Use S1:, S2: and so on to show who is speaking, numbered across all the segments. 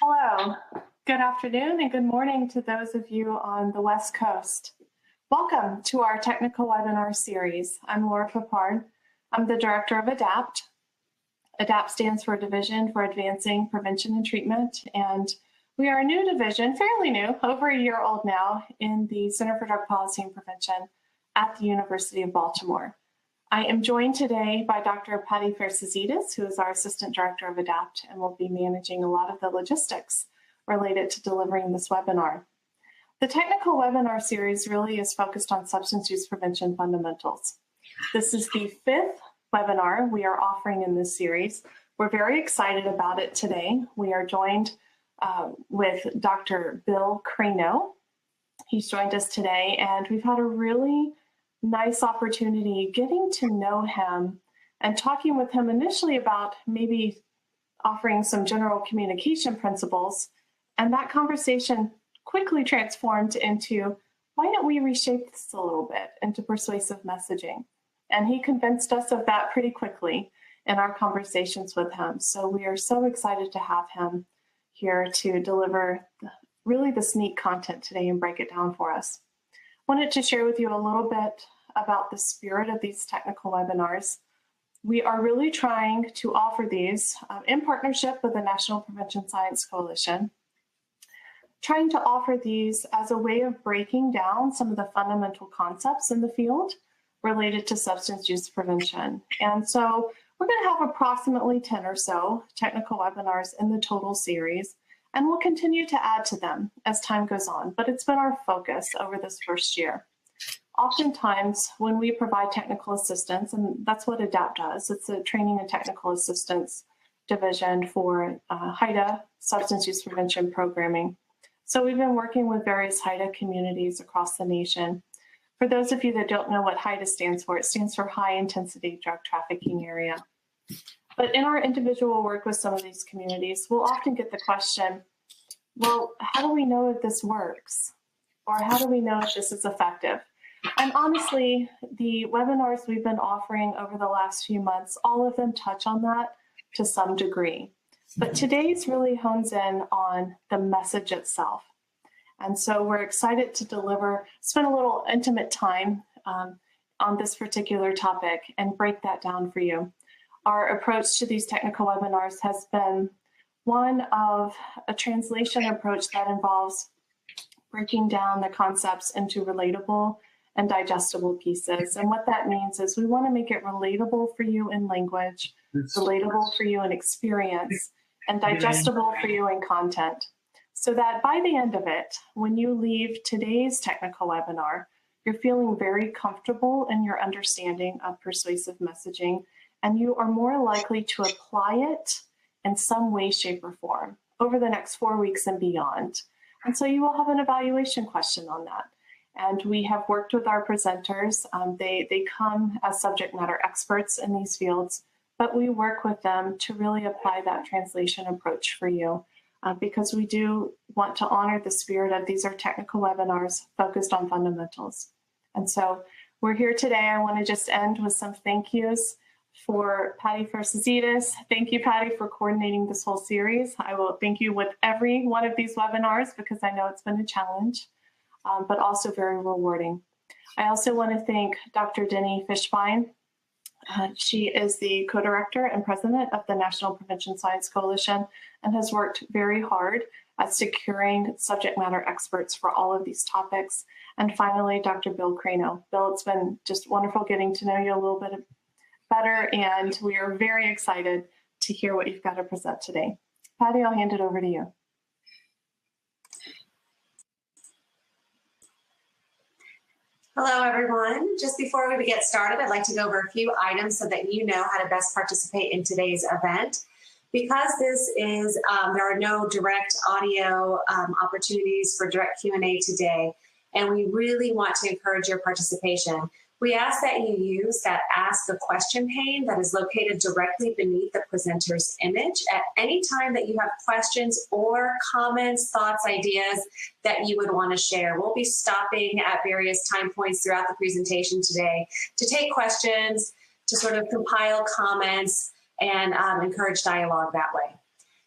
S1: Hello, good afternoon and good morning to those of you on the West Coast. Welcome to our technical webinar series. I'm Laura Papard. I'm the director of ADAPT. ADAPT stands for Division for Advancing Prevention and Treatment, and we are a new division, fairly new, over a year old now, in the Center for Drug Policy and Prevention at the University of Baltimore. I am joined today by Dr. Patty Persuasive, who is our Assistant Director of ADAPT and will be managing a lot of the logistics related to delivering this webinar. The technical webinar series really is focused on substance use prevention fundamentals. This is the 5th webinar we are offering in this series. We're very excited about it today. We are joined with Dr. Bill Crano. He's joined us today, and we've had a really nice opportunity getting to know him and talking with him initially about maybe offering some general communication principles. And that conversation quickly transformed into, why don't we reshape this a little bit into persuasive messaging? And he convinced us of that pretty quickly in our conversations with him. So we are so excited to have him here to deliver really this neat content today and break it down for us. Wanted to share with you a little bit about the spirit of these technical webinars. We are really trying to offer these in partnership with the National Prevention Science Coalition, trying to offer these as a way of breaking down some of the fundamental concepts in the field related to substance use prevention. And so we're going to have approximately 10 or so technical webinars in the total series, and we'll continue to add to them as time goes on, but it's been our focus over this first year. Oftentimes, when we provide technical assistance, and that's what ADAPT does, it's a training and technical assistance division for HIDA, substance use prevention programming. So we've been working with various HIDA communities across the nation. For those of you that don't know what HIDA stands for, it stands for High Intensity Drug Trafficking Area. But in our individual work with some of these communities, we'll often get the question, well, how do we know if this works? Or how do we know if this is effective? And honestly, the webinars we've been offering over the last few months, all of them touch on that to some degree. But today's really hones in on the message itself. And so we're excited to spend a little intimate time on this particular topic and break that down for you. Our approach to these technical webinars has been one of a translation approach that involves breaking down the concepts into relatable and digestible pieces. And what that means is we want to make it relatable for you in language, relatable for you in experience, and digestible for you in content. So that by the end of it, when you leave today's technical webinar, you're feeling very comfortable in your understanding of persuasive messaging, and you are more likely to apply it in some way, shape, or form over the next 4 weeks and beyond. And so you will have an evaluation question on that. And we have worked with our presenters. They come as subject matter experts in these fields, but we work with them to really apply that translation approach for you because we do want to honor the spirit of these are technical webinars focused on fundamentals. And so we're here today. I want to just end with some thank yous for Patty Persuasive. Thank you, Patty, for coordinating this whole series. I will thank you with every one of these webinars because I know it's been a challenge, but also very rewarding. I also want to thank Dr. Denny Fishbein. She is the co-director and president of the National Prevention Science Coalition and has worked very hard at securing subject matter experts for all of these topics. And finally, Dr. Bill Crano. Bill, it's been just wonderful getting to know you a little bit better, and we are very excited to hear what you've got to present today. Patty, I'll hand it over to you.
S2: Hello, everyone. Just before we get started, I'd like to go over a few items so that you know how to best participate in today's event. Because this is, there are no direct audio opportunities for direct Q&A today, and we really want to encourage your participation. We ask that you use that Ask a Question pane that is located directly beneath the presenter's image at any time that you have questions or comments, thoughts, ideas that you would want to share. We'll be stopping at various time points throughout the presentation today to take questions, to sort of compile comments, and encourage dialogue that way.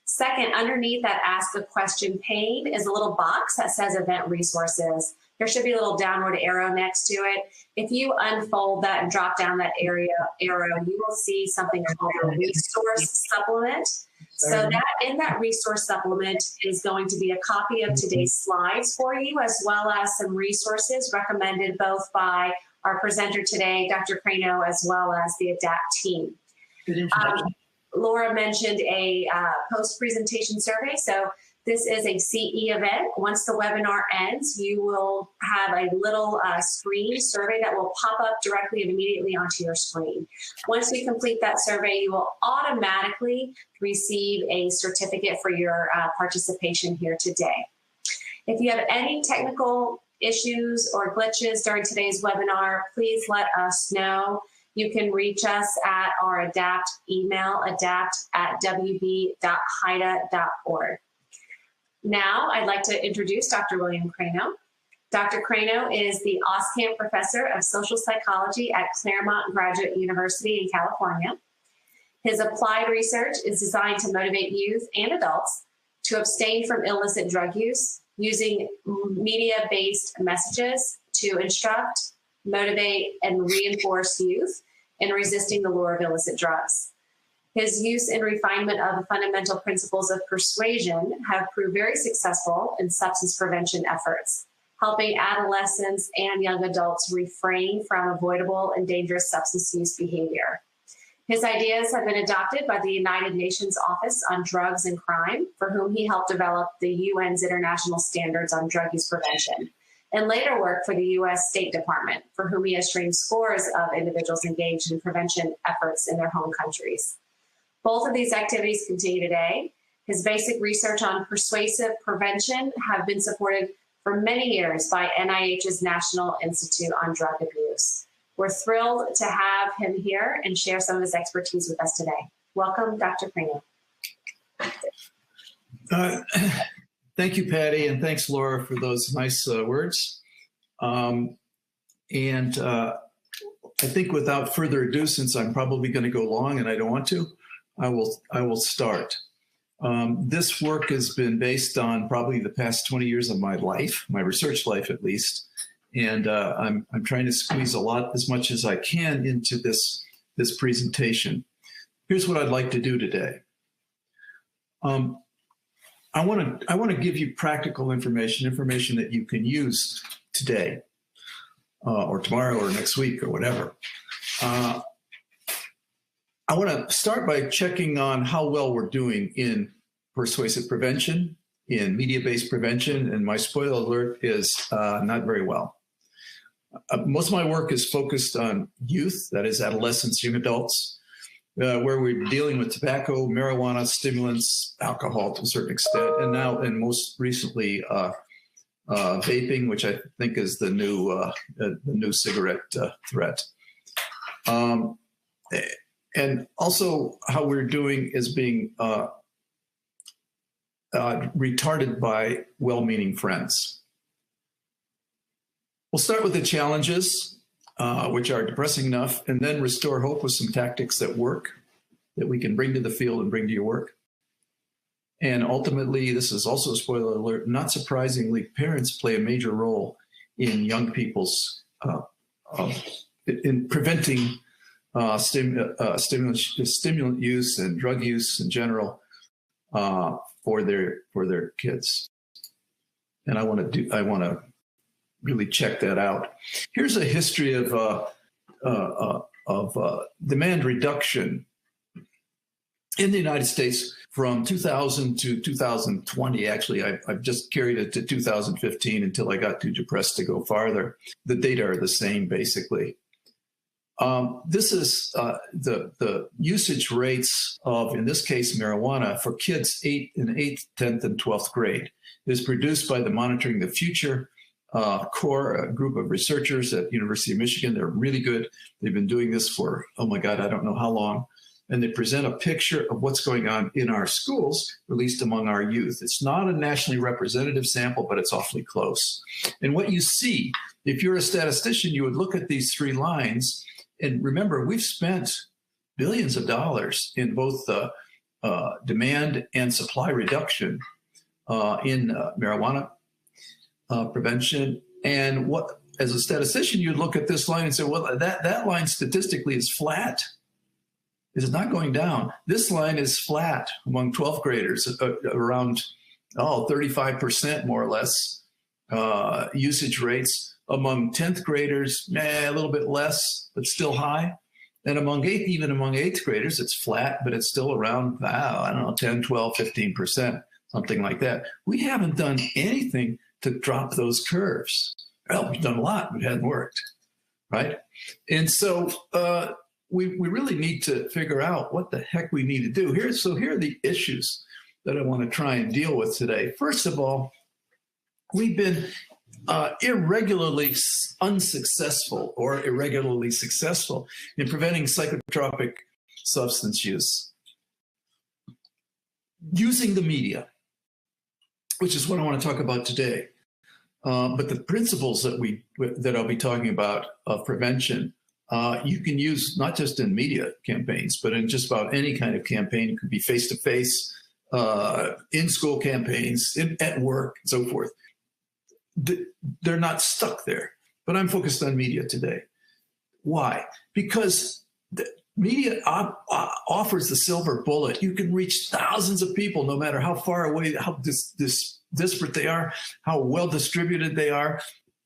S2: Second, underneath that Ask a Question pane is a little box that says Event Resources. There should be a little downward arrow next to it. If you unfold that and drop down that arrow, you will see something called a resource supplement. So that in that resource supplement is going to be a copy of today's slides for you, as well as some resources recommended both by our presenter today, Dr. Crano, as well as the ADAPT team. Laura mentioned a post-presentation survey. So this is a CE event. Once the webinar ends, you will have a little screen survey that will pop up directly and immediately onto your screen. Once you complete that survey, you will automatically receive a certificate for your participation here today. If you have any technical issues or glitches during today's webinar, please let us know. You can reach us at our ADAPT email, adapt@wb.hida.org. Now, I'd like to introduce Dr. William Crano. Dr. Crano is the Oskamp Professor of Social Psychology at Claremont Graduate University in California. His applied research is designed to motivate youth and adults to abstain from illicit drug use using media-based messages to instruct, motivate, and reinforce youth in resisting the lure of illicit drugs. His use and refinement of the fundamental principles of persuasion have proved very successful in substance prevention efforts, helping adolescents and young adults refrain from avoidable and dangerous substance use behavior. His ideas have been adopted by the United Nations Office on Drugs and Crime, for whom he helped develop the UN's International Standards on Drug Use Prevention, and later worked for the U.S. State Department, for whom he has trained scores of individuals engaged in prevention efforts in their home countries. Both of these activities continue today. His basic research on persuasive prevention have been supported for many years by NIH's National Institute on Drug Abuse. We're thrilled to have him here and share some of his expertise with us today. Welcome, Dr. Crano.
S3: Thank you, Patty, and thanks, Laura, for those nice words. I think without further ado, since I'm probably going to go long and I don't want to, I will start. This work has been based on probably the past 20 years of my life, my research life at least, and I'm trying to squeeze as much as I can into this presentation. Here's what I'd like to do today. I want to give you practical information that you can use today, or tomorrow, or next week, or whatever. I want to start by checking on how well we're doing in persuasive prevention, in media-based prevention, and my spoiler alert is not very well. Most of my work is focused on youth, that is adolescents, young adults, where we're dealing with tobacco, marijuana, stimulants, alcohol to a certain extent, and most recently vaping, which I think is the new cigarette threat. And also how we're doing is being retarded by well-meaning friends. We'll start with the challenges, which are depressing enough, and then restore hope with some tactics that work, that we can bring to the field and bring to your work. And ultimately, this is also a spoiler alert, not surprisingly, parents play a major role in young people's, in preventing stimulant use and drug use in general for their kids. And I want to really check that out. Here's a history of demand reduction in the United States from 2000 to 2020. Actually, I've just carried it to 2015 until I got too depressed to go farther. The data are the same, basically. This is the usage rates of, in this case, marijuana for kids in 8th, 10th, and 12th grade. It is produced by the Monitoring the Future core, a group of researchers at University of Michigan. They're really good. They've been doing this for, oh my God, I don't know how long. And they present a picture of what's going on in our schools, released among our youth. It's not a nationally representative sample, but it's awfully close. And what you see, if you're a statistician, you would look at these three lines. And remember, we've spent billions of dollars in both demand and supply reduction in marijuana prevention. And what, as a statistician, you'd look at this line and say, well, that line statistically is flat. It is not going down. This line is flat among 12th graders, around 35% more or less usage rates. Among 10th graders, a little bit less, but still high. And even among 8th graders, it's flat, but it's still around, 10, 12, 15%, something like that. We haven't done anything to drop those curves. Well, we've done a lot, but it hasn't worked, right? And so we really need to figure out what the heck we need to do here. So here are the issues that I want to try and deal with today. First of all, we've been irregularly unsuccessful or irregularly successful in preventing psychotropic substance use using the media, which is what I want to talk about today. But the principles that I'll be talking about of prevention, you can use not just in media campaigns, but in just about any kind of campaign. It could be face-to-face, in-school campaigns, at work, and so forth. They're not stuck there, but I'm focused on media today. Why? Because the media offers the silver bullet. You can reach thousands of people, no matter how far away, how disparate they are, how well distributed they are,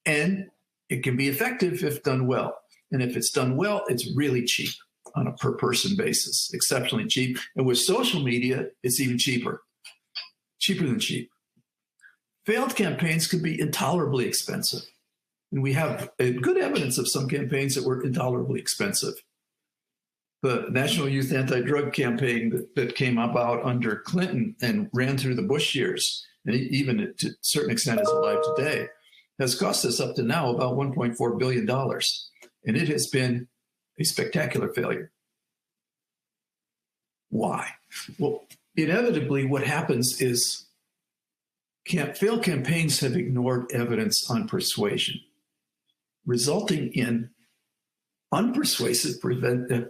S3: and it can be effective if done well. And if it's done well, it's really cheap on a per person basis, exceptionally cheap. And with social media, it's even cheaper than cheap. Failed campaigns can be intolerably expensive. And we have good evidence of some campaigns that were intolerably expensive. The National Youth Anti-Drug Campaign that came about under Clinton and ran through the Bush years, and even to a certain extent is alive today, has cost us up to now about $1.4 billion. And it has been a spectacular failure. Why? Well, inevitably what happens is failed campaigns have ignored evidence on persuasion, resulting in unpersuasive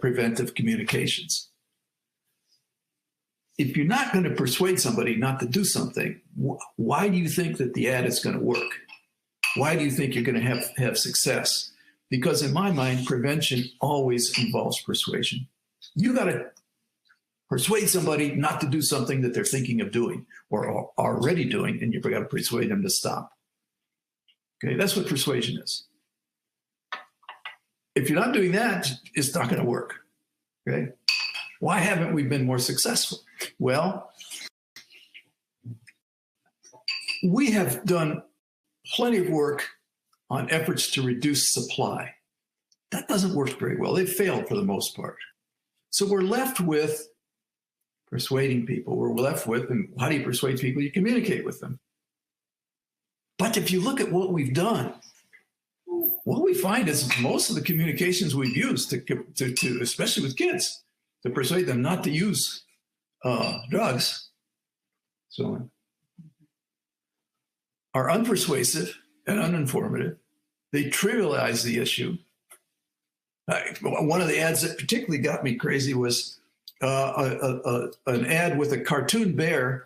S3: preventive communications. If you're not going to persuade somebody not to do something, why do you think that the ad is going to work? Why do you think you're going to have success? Because in my mind, prevention always involves persuasion. You got to persuade somebody not to do something that they're thinking of doing or are already doing, and you've got to persuade them to stop. Okay, that's what persuasion is. If you're not doing that, it's not going to work. Okay, why haven't we been more successful? Well, we have done plenty of work on efforts to reduce supply. That doesn't work very well. They've failed for the most part. So we're left with persuading people. We're left with, and how do you persuade people? You communicate with them. But if you look at what we've done, what we find is most of the communications we've used to especially with kids, to persuade them not to use drugs, so on, are unpersuasive and uninformative. They trivialize the issue. One of the ads that particularly got me crazy was an ad with a cartoon bear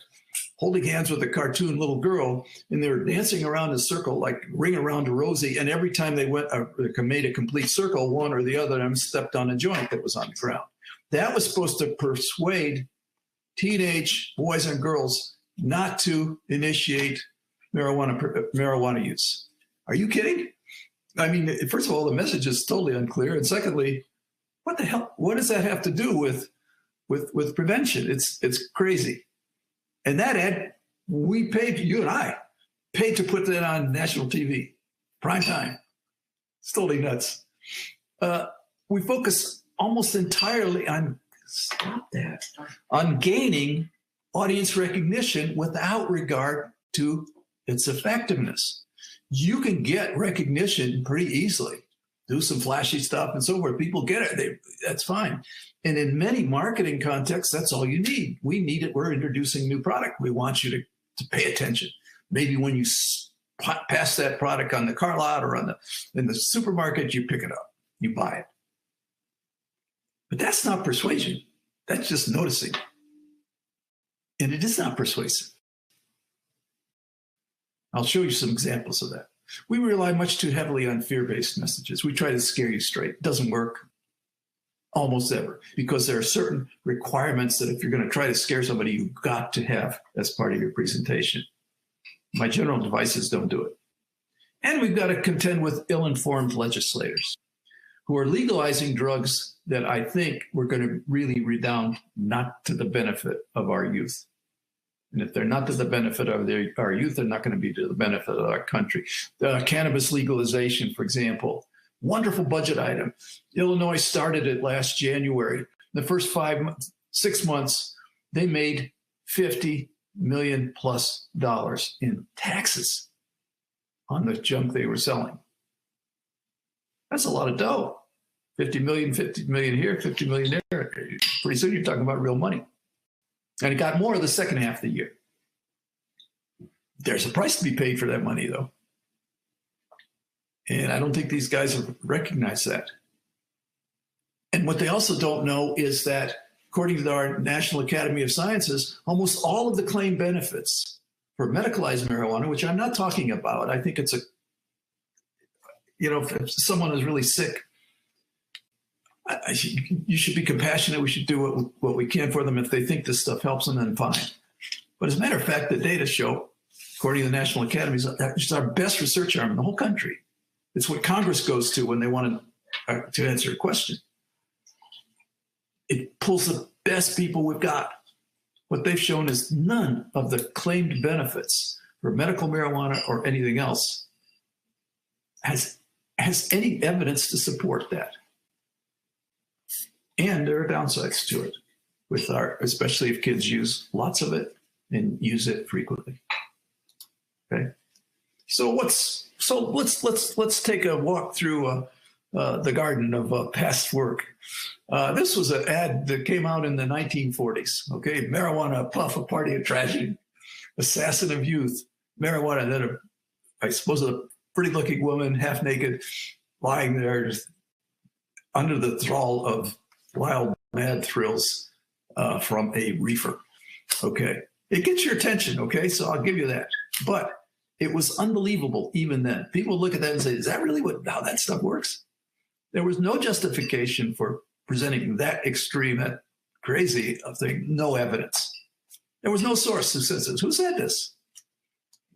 S3: holding hands with a cartoon little girl, and they were dancing around in a circle, like Ring Around a Rosie. And every time they made a complete circle, one or the other of them stepped on a joint that was on the ground. That was supposed to persuade teenage boys and girls not to initiate marijuana use. Are you kidding? I mean, first of all, the message is totally unclear. And secondly, what the hell? What does that have to do with prevention? It's crazy. And that ad, we paid, you and I paid to put that on national TV, prime time. It's totally nuts. We focus almost entirely on, on gaining audience recognition without regard to its effectiveness. You can get recognition pretty easily. Do some flashy stuff and so forth. People get it. That's fine. And in many marketing contexts, that's all you need. We need it. We're introducing new product. We want you to pay attention. Maybe when you pass that product on the car lot or in the supermarket, you pick it up, you buy it. But that's not persuasion. That's just noticing. And it is not persuasive. I'll show you some examples of that. We rely much too heavily on fear-based messages. We try to scare you straight. It doesn't work almost ever, because there are certain requirements that if you're going to try to scare somebody, you've got to have as part of your presentation. My general devices don't do it. And we've got to contend with ill-informed legislators who are legalizing drugs that I think we're going to really redound not to the benefit of our youth. And if they're not to the benefit of our youth, they're not going to be to the benefit of our country. Cannabis legalization, for example, wonderful budget item. Illinois started it last January. The first 6 months, they made $50 million plus in taxes on the junk they were selling. That's a lot of dough. 50 million here, 50 million there. Pretty soon you're talking about real money. And it got more the second half of the year. There's a price to be paid for that money, though. And I don't think these guys have recognized that. And what they also don't know is that, according to our National Academy of Sciences, almost all of the claimed benefits for medicalized marijuana, which I'm not talking about, I think it's if someone is really sick, you should be compassionate. We should do what we can for them. If they think this stuff helps them, then fine. But as a matter of fact, the data show, according to the National Academies, it's our best research arm in the whole country. It's what Congress goes to when they want to answer a question. It pulls the best people we've got. What they've shown is none of the claimed benefits for medical marijuana or anything else has any evidence to support that. And there are downsides to it, especially if kids use lots of it and use it frequently. Okay, so let's take a walk through the garden of past work. This was an ad that came out in the 1940s. Okay, marijuana, puff, a party of tragedy, assassin of youth. Marijuana, then I suppose a pretty-looking woman, half naked, lying there under the thrall of wild, mad thrills from a reefer. Okay, it gets your attention. Okay, so I'll give you that. But it was unbelievable even then. People look at that and say, "Is that really how that stuff works?" There was no justification for presenting that extreme, that crazy thing. No evidence. There was no source who says this. Who said this?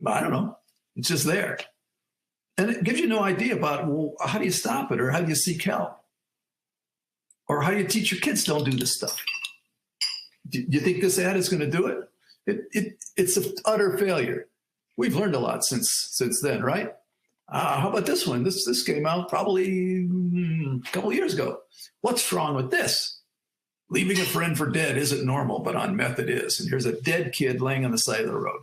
S3: I don't know. It's just there. And it gives you no idea about, well, how do you stop it, or how do you seek help? Or how do you teach your kids don't do this stuff? Do you think this ad is going to do it? It's an utter failure. We've learned a lot since then, right? How about this one? This came out probably a couple of years ago. What's wrong with this? Leaving a friend for dead isn't normal, but on meth it is. And here's a dead kid laying on the side of the road.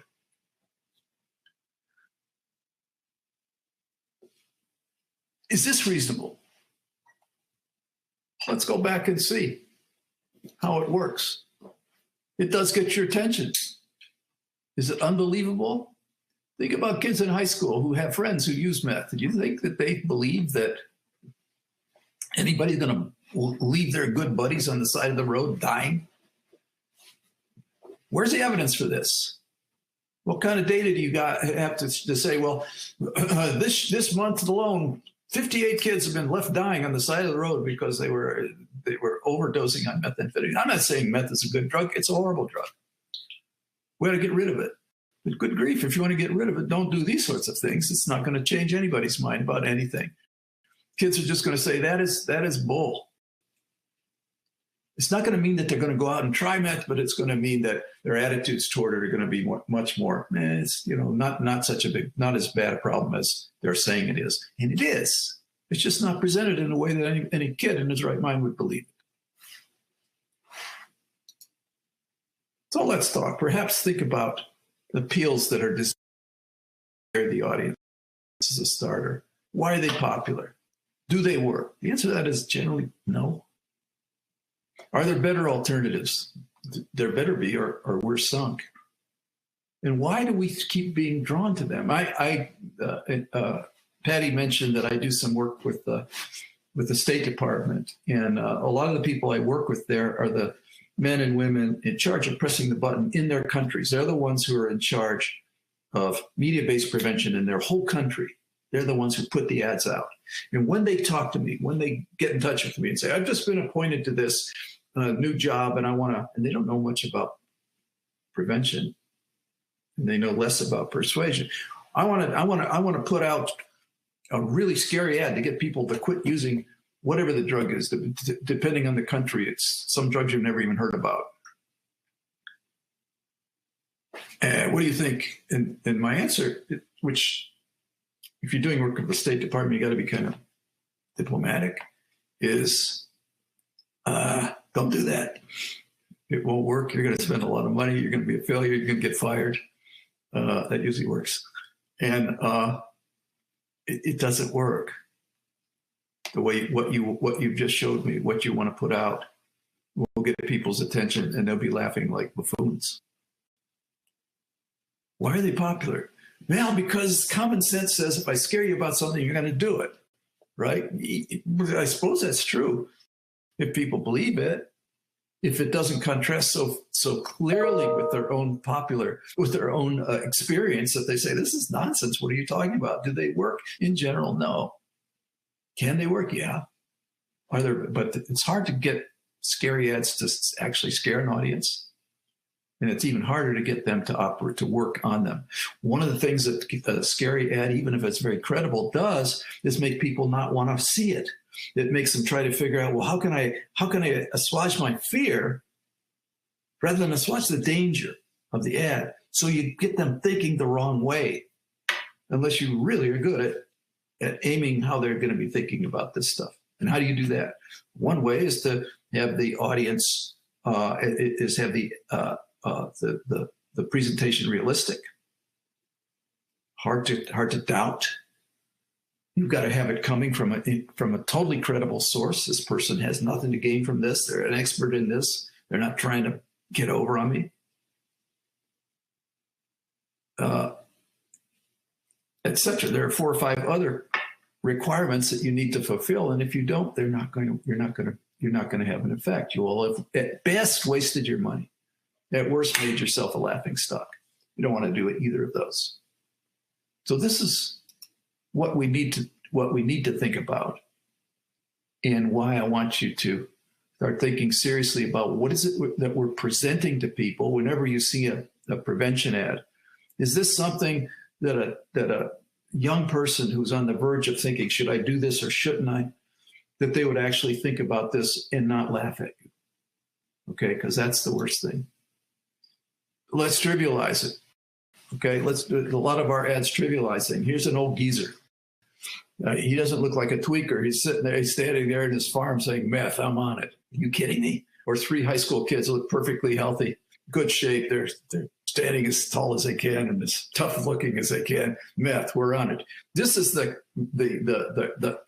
S3: Is this reasonable? Let's go back and see how it works. It does get your attention. Is it unbelievable? Think about kids in high school who have friends who use meth. Do you think that they believe that anybody's going to leave their good buddies on the side of the road dying? Where's the evidence for this? What kind of data do you have to say, well, this month alone, 58 kids have been left dying on the side of the road because they were overdosing on methamphetamine. I'm not saying meth is a good drug. It's a horrible drug. We ought to get rid of it. But good grief, if you want to get rid of it, don't do these sorts of things. It's not going to change anybody's mind about anything. Kids are just going to say, that is bull. It's not going to mean that they're going to go out and try meth, but it's going to mean that their attitudes toward it are going to be much more, it's not as bad a problem as they're saying it is. And it is. It's just not presented in a way that any kid in his right mind would believe it. So let's talk. Perhaps think about the appeals that are desired to the audience as a starter. Why are they popular? Do they work? The answer to that is generally no. Are there better alternatives? There better be, or we're sunk. And why do we keep being drawn to them? Patty mentioned that I do some work with with the State Department, and a lot of the people I work with there are the men and women in charge of pressing the button in their countries. They're the ones who are in charge of media-based prevention in their whole country. They're the ones who put the ads out. And when they talk to me, when they get in touch with me and say, I've just been appointed to this new job and and they don't know much about prevention, and they know less about persuasion. I want to put out a really scary ad to get people to quit using whatever the drug is, depending on the country. It's some drugs you've never even heard about. What do you think? And my answer, which if you're doing work with the State Department, you got to be kind of diplomatic, is don't do that. It won't work. You're going to spend a lot of money. You're going to be a failure. You're going to get fired. That usually works. And it doesn't work. The way what you've just showed me, what you want to put out, will get people's attention, and they'll be laughing like buffoons. Why are they popular? Well, because common sense says if I scare you about something, you're going to do it, right? I suppose that's true if people believe it. If it doesn't contrast so clearly with their own experience that they say, this is nonsense. What are you talking about? Do they work? In general, no. Can they work? Yeah. But it's hard to get scary ads to actually scare an audience. And it's even harder to get them to work on them. One of the things that a scary ad, even if it's very credible, does is make people not want to see it. It makes them try to figure out, well, how can I assuage my fear rather than assuage the danger of the ad? So you get them thinking the wrong way, unless you really are good at aiming how they're going to be thinking about this stuff. And how do you do that? One way is to have the audience have the presentation realistic, hard to doubt. You've got to have it coming from a totally credible source. This person has nothing to gain from this. They're an expert in this. They're not trying to get over on me, etc. There are 4 or 5 other requirements that you need to fulfill, and if you don't, you're not going to have an effect. You will have at best wasted your money. At worst, made yourself a laughing stock. You don't want to do either of those. So this is what we need to think about, and why I want you to start thinking seriously about what is it that we're presenting to people whenever you see a prevention ad. Is this something that a young person who's on the verge of thinking, should I do this or shouldn't I, that they would actually think about this and not laugh at you? Okay, because that's the worst thing. Let's trivialize it. Okay, a lot of our ads trivialize things. Here's an old geezer. He doesn't look like a tweaker. He's sitting there, he's standing there in his farm saying, meth, I'm on it. Are you kidding me? Or 3 high school kids look perfectly healthy, good shape. They're standing as tall as they can and as tough looking as they can. Meth, we're on it. This is the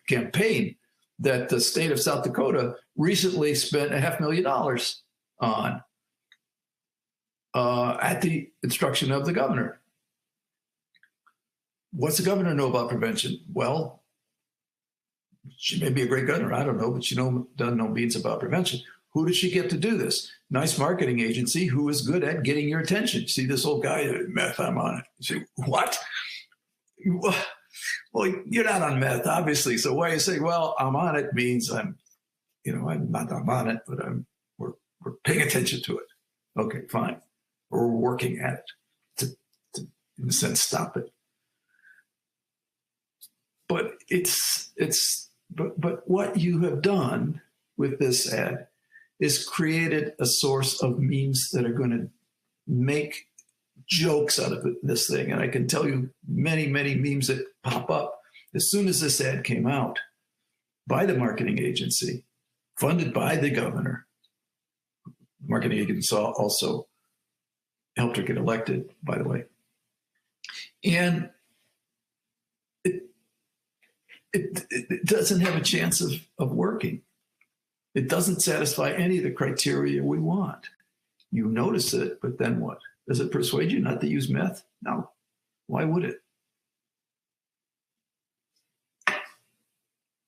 S3: campaign that the state of South Dakota recently spent $500,000 on at the instruction of the governor. What's the governor know about prevention? Well, she may be a great governor, I don't know, but she doesn't know beans about prevention. Who does she get to do this? Nice marketing agency who is good at getting your attention. See this old guy, meth, I'm on it. You say, what? Well, you're not on meth, obviously. So why you say, well, I'm on it means I'm not on it, but we're paying attention to it. Okay, fine. Or we're working at it to in a sense, stop it. But but what you have done with this ad is created a source of memes that are going to make jokes out of this thing. And I can tell you many, many memes that pop up as soon as this ad came out by the marketing agency, funded by the governor. Marketing agency also helped her get elected, by the way. And it doesn't have a chance of working. It doesn't satisfy any of the criteria we want. You notice it, but then what? Does it persuade you not to use meth? No. Why would it?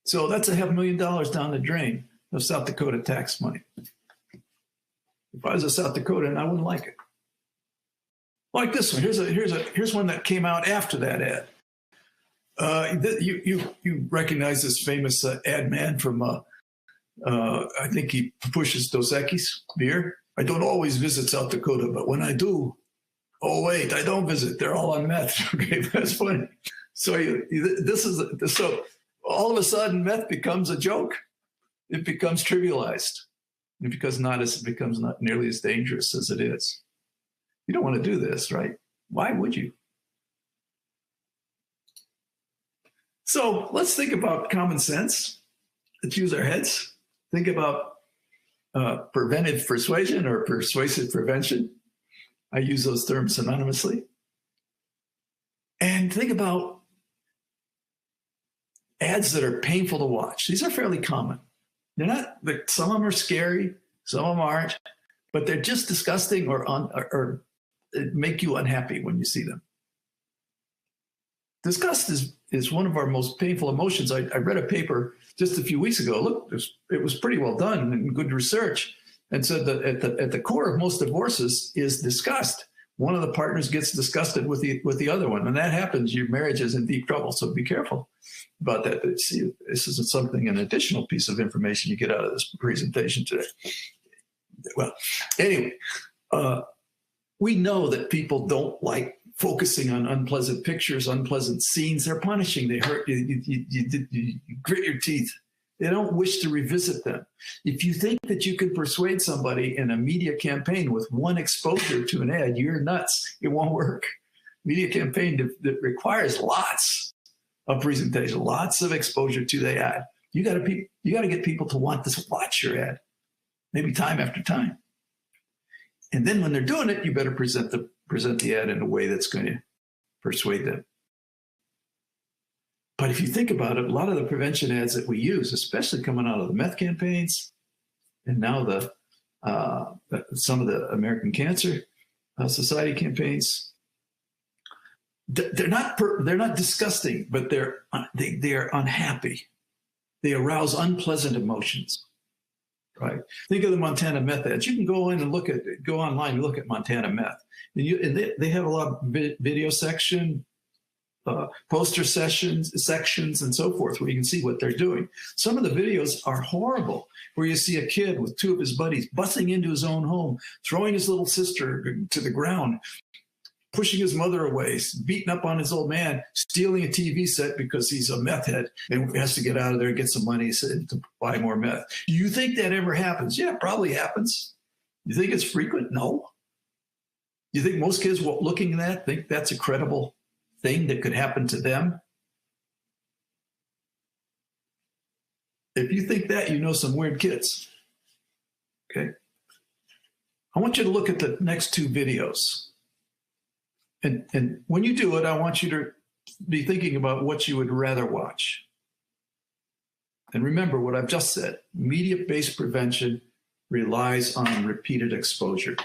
S3: So that's $500,000 down the drain of South Dakota tax money. If I was a South Dakotan, I wouldn't like it. Like this one. Here's one that came out after that ad. You recognize this famous ad man from I think he pushes Dos Equis beer. I don't always visit South Dakota, but when I do, oh wait, I don't visit. They're all on meth. Okay, that's funny. So so all of a sudden meth becomes a joke. It becomes trivialized. It becomes not nearly as dangerous as it is. You don't want to do this, right? Why would you? So let's think about common sense. Let's use our heads. Think about preventive persuasion or persuasive prevention. I use those terms synonymously. And think about ads that are painful to watch. These are fairly common. They're not, some of them are scary, some of them aren't, but they're just disgusting or make you unhappy when you see them. Disgust is one of our most painful emotions. I read a paper just a few weeks ago. Look, it was pretty well done and good research, and said that at the core of most divorces is disgust. One of the partners gets disgusted with the other one, and that happens, your marriage is in deep trouble. So be careful about that. See, this isn't an additional piece of information you get out of this presentation today. Well, anyway, we know that people don't like focusing on unpleasant pictures, unpleasant scenes. They're punishing. They hurt you. You grit your teeth. They don't wish to revisit them. If you think that you can persuade somebody in a media campaign with one exposure to an ad, you're nuts. It won't work. Media campaign that requires lots of presentation, lots of exposure to the ad. You got to get people to want to watch your ad, maybe time after time. And then when they're doing it, you better present the ad in a way that's going to persuade them. But if you think about it, a lot of the prevention ads that we use, especially coming out of the meth campaigns, and now some of the American Cancer Society campaigns, they're not disgusting, but they're unhappy. They arouse unpleasant emotions. Right. Think of the Montana meth ads. You can go in and go online and look at Montana meth. And they have a lot of video section, poster sections, and so forth, where you can see what they're doing. Some of the videos are horrible, where you see a kid with two of his buddies busting into his own home, throwing his little sister to the ground, pushing his mother away, beating up on his old man, stealing a TV set because he's a meth head and has to get out of there and get some money to buy more meth. Do you think that ever happens? Yeah, it probably happens. You think it's frequent? No. You think most kids looking at that think that's a credible thing that could happen to them? If you think that, you know some weird kids. Okay. I want you to look at the next two videos. And when you do it, I want you to be thinking about what you would rather watch. And remember what I've just said. Media-based prevention relies on repeated exposure.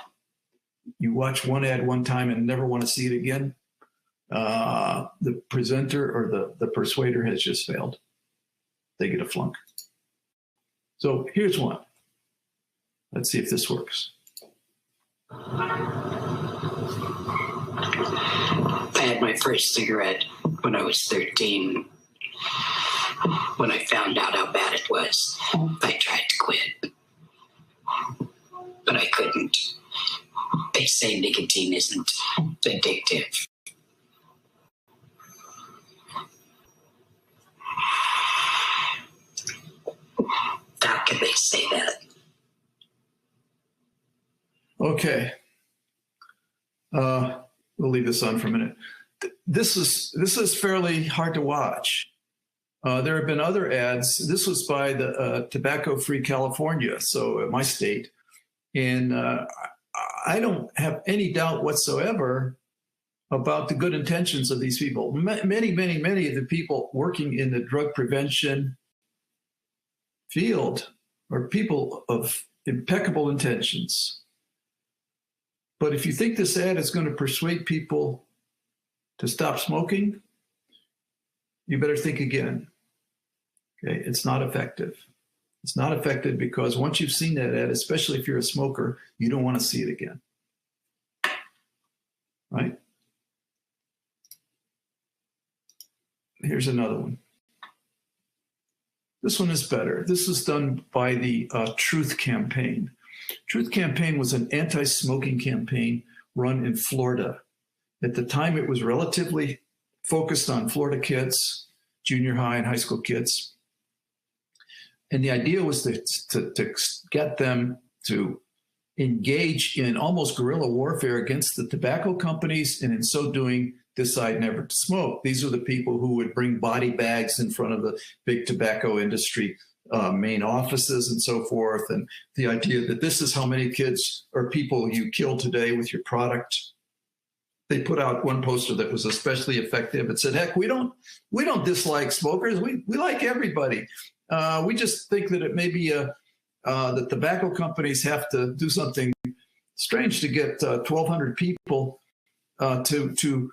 S3: You watch one ad one time and never want to see it again, the presenter or the persuader has just failed. They get a flunk. So here's one. Let's see if this works.
S4: I had my first cigarette when I was 13. When I found out how bad it was, I tried to quit. But I couldn't. They say nicotine isn't addictive. How can they say that?
S3: Okay. We'll leave this on for a minute. This is fairly hard to watch. There have been other ads. This was by the Tobacco-Free California, so my state. And I don't have any doubt whatsoever about the good intentions of these people. Many of the people working in the drug prevention field are people of impeccable intentions. But if you think this ad is going to persuade people to stop smoking, you better think again. Okay, it's not effective. It's not effective because once you've seen that ad, especially if you're a smoker, you don't want to see it again. Right? Here's another one. This one is better. This was done by the Truth Campaign. Truth Campaign was an anti-smoking campaign run in Florida. At the time, it was relatively focused on Florida kids, junior high and high school kids. And the idea was to get them to engage in almost guerrilla warfare against the tobacco companies, and in so doing, decide never to smoke. These are the people who would bring body bags in front of the big tobacco industry main offices and so forth. And the idea that this is how many kids or people you kill today with your product. They put out one poster that was especially effective. It said, heck, we don't dislike smokers. We like everybody. We just think that it may be the tobacco companies have to do something strange to get 1,200 people to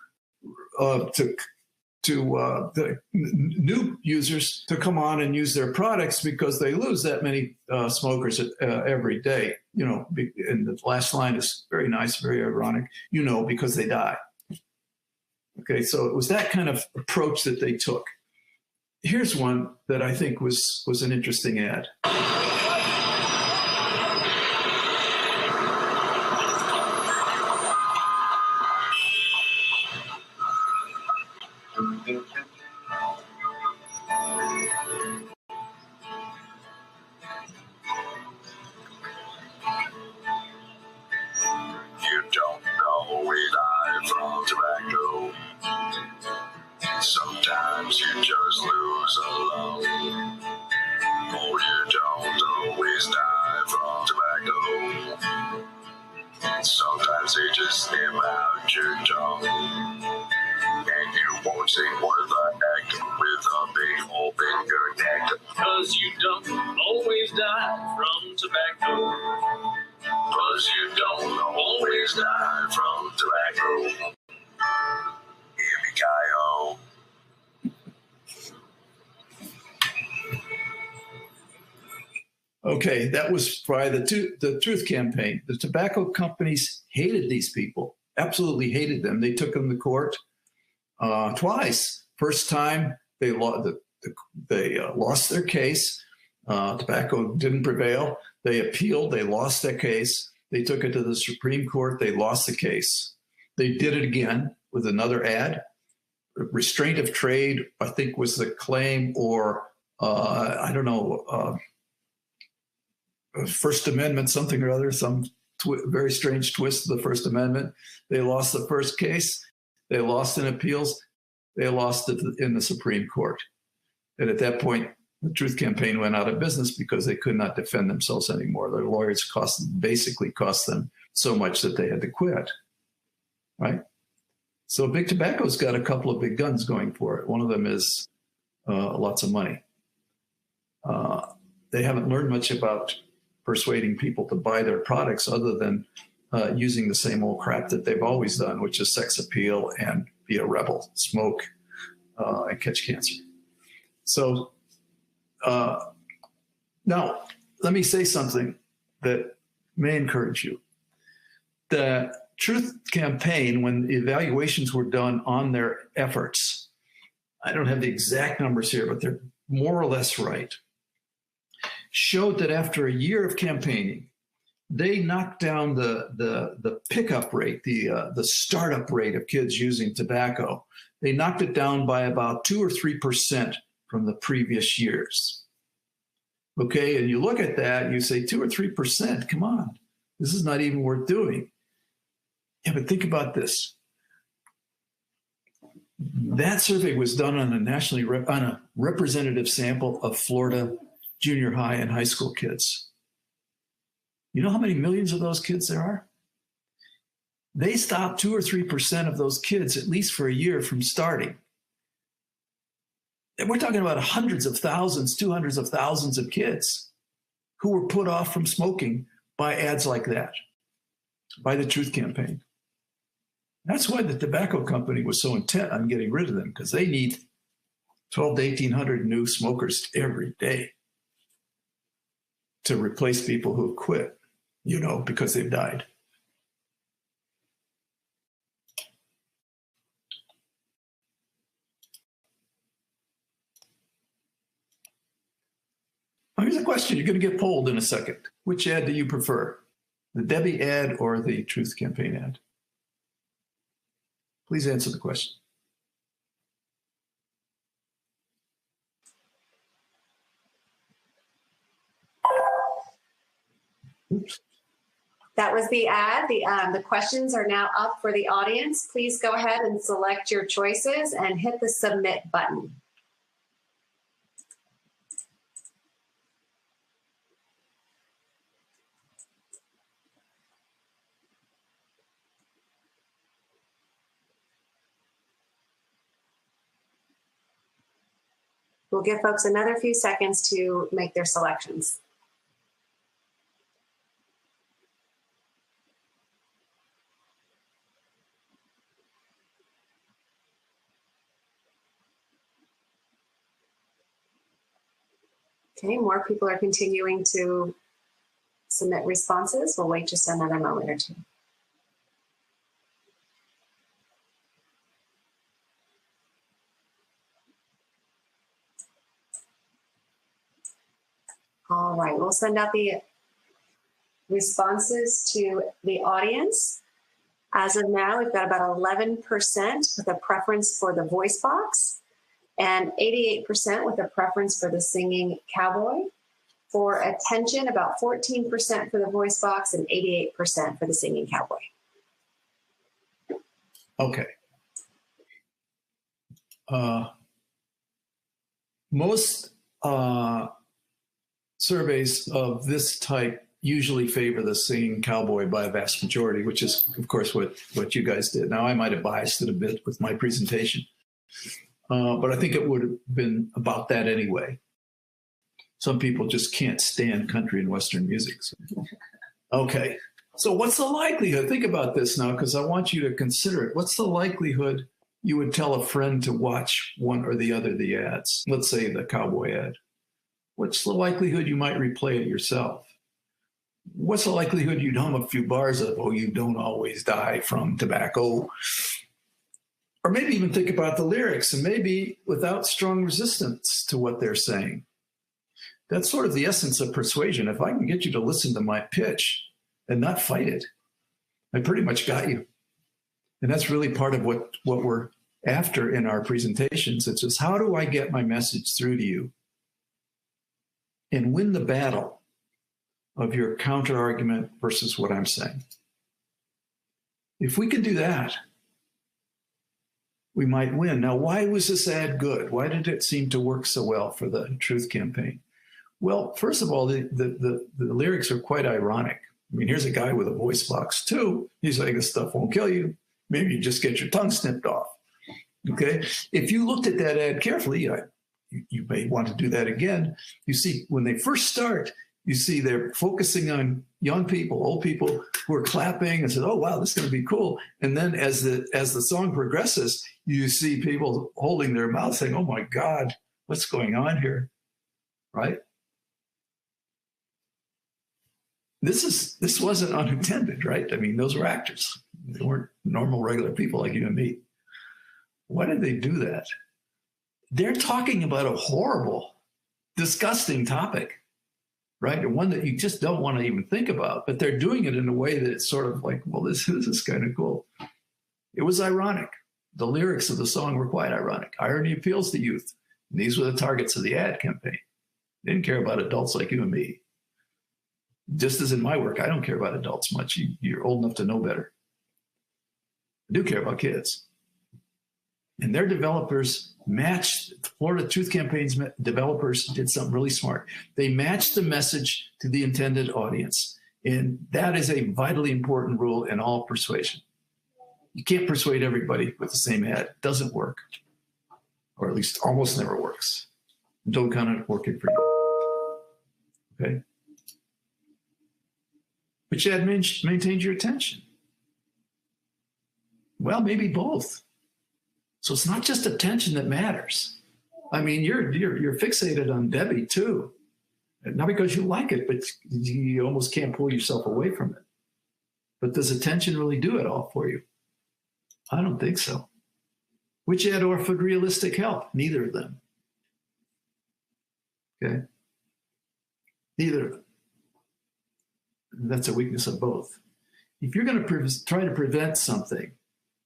S3: new users to come on and use their products because they lose that many smokers every day. You know, and the last line is very nice, very ironic. You know, because they die. Okay, so it was that kind of approach that they took. Here's one that I think was an interesting ad.
S5: You don't always die from tobacco. Sometimes you just lose a lung. Oh, you don't always die from tobacco. Sometimes they just nip out your tongue. And you won't sing worth a neck with a big hole in your neck. 'Cause you don't always die from tobacco. 'Cause you don't always die from tobacco. Yippee-ki-yo.
S3: Okay, that was by the Truth Campaign. The tobacco companies hated these people, absolutely hated them. They took them to court twice. First time, they lost their case. Tobacco didn't prevail. They appealed. They lost their case. They took it to the Supreme Court. They lost the case. They did it again with another ad. Restraint of trade, I think, was the claim, or I don't know, First Amendment, something or other, some very strange twist of the First Amendment. They lost the first case. They lost in appeals. They lost it in the Supreme Court. And at that point, the Truth Campaign went out of business because they could not defend themselves anymore. Their lawyers basically cost them so much that they had to quit, right? So Big Tobacco's got a couple of big guns going for it. One of them is lots of money. They haven't learned much about persuading people to buy their products other than using the same old crap that they've always done, which is sex appeal and be a rebel, smoke, and catch cancer. So now let me say something that may encourage you. The Truth Campaign, when evaluations were done on their efforts, I don't have the exact numbers here, but they're more or less right, showed that after a year of campaigning, they knocked down the pickup rate, the startup rate of kids using tobacco. They knocked it down by about 2 or 3% from the previous years. Okay, and you look at that, you say 2 or 3%, come on, this is not even worth doing. Yeah, but think about this. That survey was done on a representative sample of Florida junior high and high school kids. You know how many millions of those kids there are? They stopped 2 or 3% of those kids, at least for a year, from starting. And we're talking about hundreds of thousands, 200s of thousands of kids who were put off from smoking by ads like that, by the Truth Campaign. That's why the tobacco company was so intent on getting rid of them, because they need 12 to 1,800 new smokers every day to replace people who have quit, because they've died. Here's a question. You're going to get polled in a second. Which ad do you prefer? The Debbie ad or the Truth Campaign ad? Please answer the question. Oops.
S2: That was the ad. The questions are now up for the audience. Please go ahead and select your choices and hit the submit button. We'll give folks another few seconds to make their selections. Okay, more people are continuing to submit responses. We'll wait just another moment or two. All right, we'll send out the responses to the audience. As of now, we've got about 11% with a preference for the voice box and 88% with a preference for the singing cowboy. For attention, about 14% for the voice box and 88% for the singing cowboy.
S3: Okay. Most surveys of this type usually favor the singing cowboy by a vast majority, which is, of course, what you guys did. Now, I might have biased it a bit with my presentation, but I think it would have been about that anyway. Some people just can't stand country and Western music. So. Okay, so what's the likelihood? Think about this now, because I want you to consider it. What's the likelihood you would tell a friend to watch one or the other of the ads? Let's say the cowboy ad. What's the likelihood you might replay it yourself? What's the likelihood you'd hum a few bars of, "Oh, you don't always die from tobacco"? Or maybe even think about the lyrics and maybe without strong resistance to what they're saying. That's sort of the essence of persuasion. If I can get you to listen to my pitch and not fight it, I pretty much got you. And that's really part of what we're after in our presentations. It's just, how do I get my message through to you and win the battle of your counter argument versus what I'm saying? If we can do that, we might win. Now, why was this ad good? Why did it seem to work so well for the Truth Campaign? Well, first of all, the lyrics are quite ironic. I mean, here's a guy with a voice box too. He's like, "This stuff won't kill you. Maybe you just get your tongue snipped off." Okay. If you looked at that ad carefully, you may want to do that again. You see, when they first start, you see they're focusing on young people, old people who are clapping and say, "Oh, wow, this is going to be cool." And then as the song progresses, you see people holding their mouths saying, "Oh my God, what's going on here?" Right? This wasn't unintended, right? I mean, those were actors. They weren't normal, regular people like you and me. Why did they do that? They're talking about a horrible, disgusting topic, right? And one that you just don't want to even think about, but they're doing it in a way that it's sort of like, well, this is kind of cool. It was ironic. The lyrics of the song were quite ironic. Irony appeals to youth. And these were the targets of the ad campaign. They didn't care about adults like you and me. Just as in my work, I don't care about adults much. You're old enough to know better. I do care about kids. And their developers matched, Florida Truth Campaign's developers did something really smart. They matched the message to the intended audience. And that is a vitally important rule in all persuasion. You can't persuade everybody with the same ad. It doesn't work. Or at least almost never works. Don't count on it working for you. Okay? Which ad maintains your attention? Well, maybe both. So it's not just attention that matters. I mean, you're fixated on Debbie too. Not because you like it, but you almost can't pull yourself away from it. But does attention really do it all for you? I don't think so. Which ad offered realistic help? Neither of them. Okay? Neither of them. That's a weakness of both. If you're going to try to prevent something,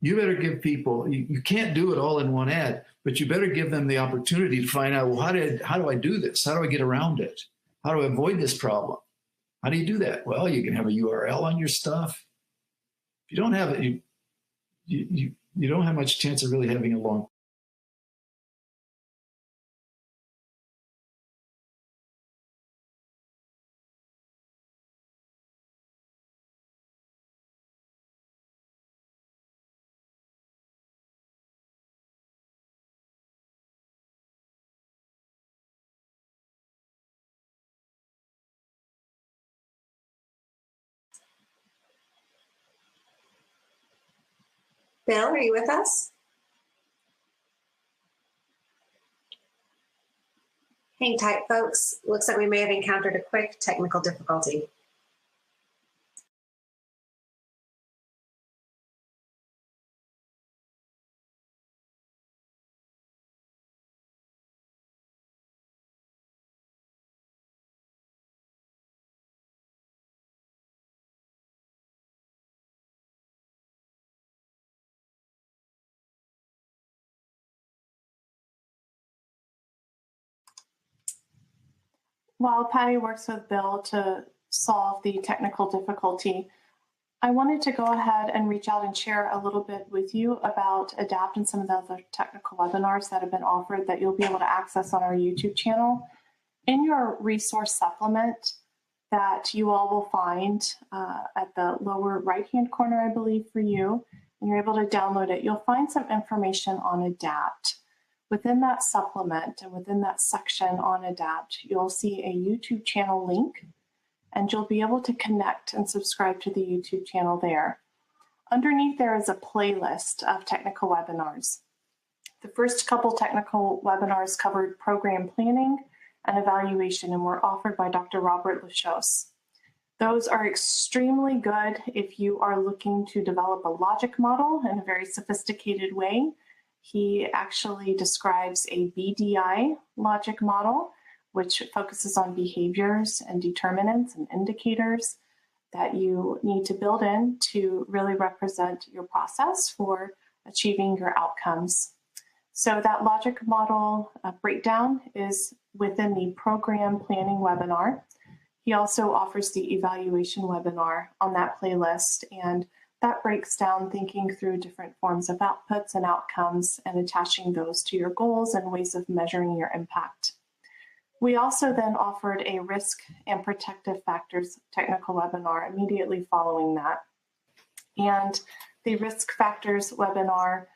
S3: you better give people, you can't do it all in one ad, but you better give them the opportunity to find out, well, how do I do this? How do I get around it? How do I avoid this problem? How do you do that? Well, you can have a URL on your stuff. If you don't have it, you don't have much chance of really having a long.
S2: Bill, are you with us? Hang tight, folks. Looks like we may have encountered a quick technical difficulty.
S1: While Patty works with Bill to solve the technical difficulty, I wanted to go ahead and reach out and share a little bit with you about ADAPT and some of the other technical webinars that have been offered that you'll be able to access on our YouTube channel. In your resource supplement that you all will find at the lower right-hand corner, I believe, for you, and you're able to download it, you'll find some information on ADAPT. Within that supplement and within that section on ADAPT, you'll see a YouTube channel link, and you'll be able to connect and subscribe to the YouTube channel there. Underneath there is a playlist of technical webinars. The first couple technical webinars covered program planning and evaluation and were offered by Dr. Robert Lachos. Those are extremely good if you are looking to develop a logic model in a very sophisticated way. He actually describes a BDI logic model, which focuses on behaviors and determinants and indicators that you need to build in to really represent your process for achieving your outcomes. So that logic model breakdown is within the program planning webinar. He also offers the evaluation webinar on that playlist, and that breaks down thinking through different forms of outputs and outcomes and attaching those to your goals and ways of measuring your impact. We also then offered a risk and protective factors technical webinar immediately following that. And the risk factors webinar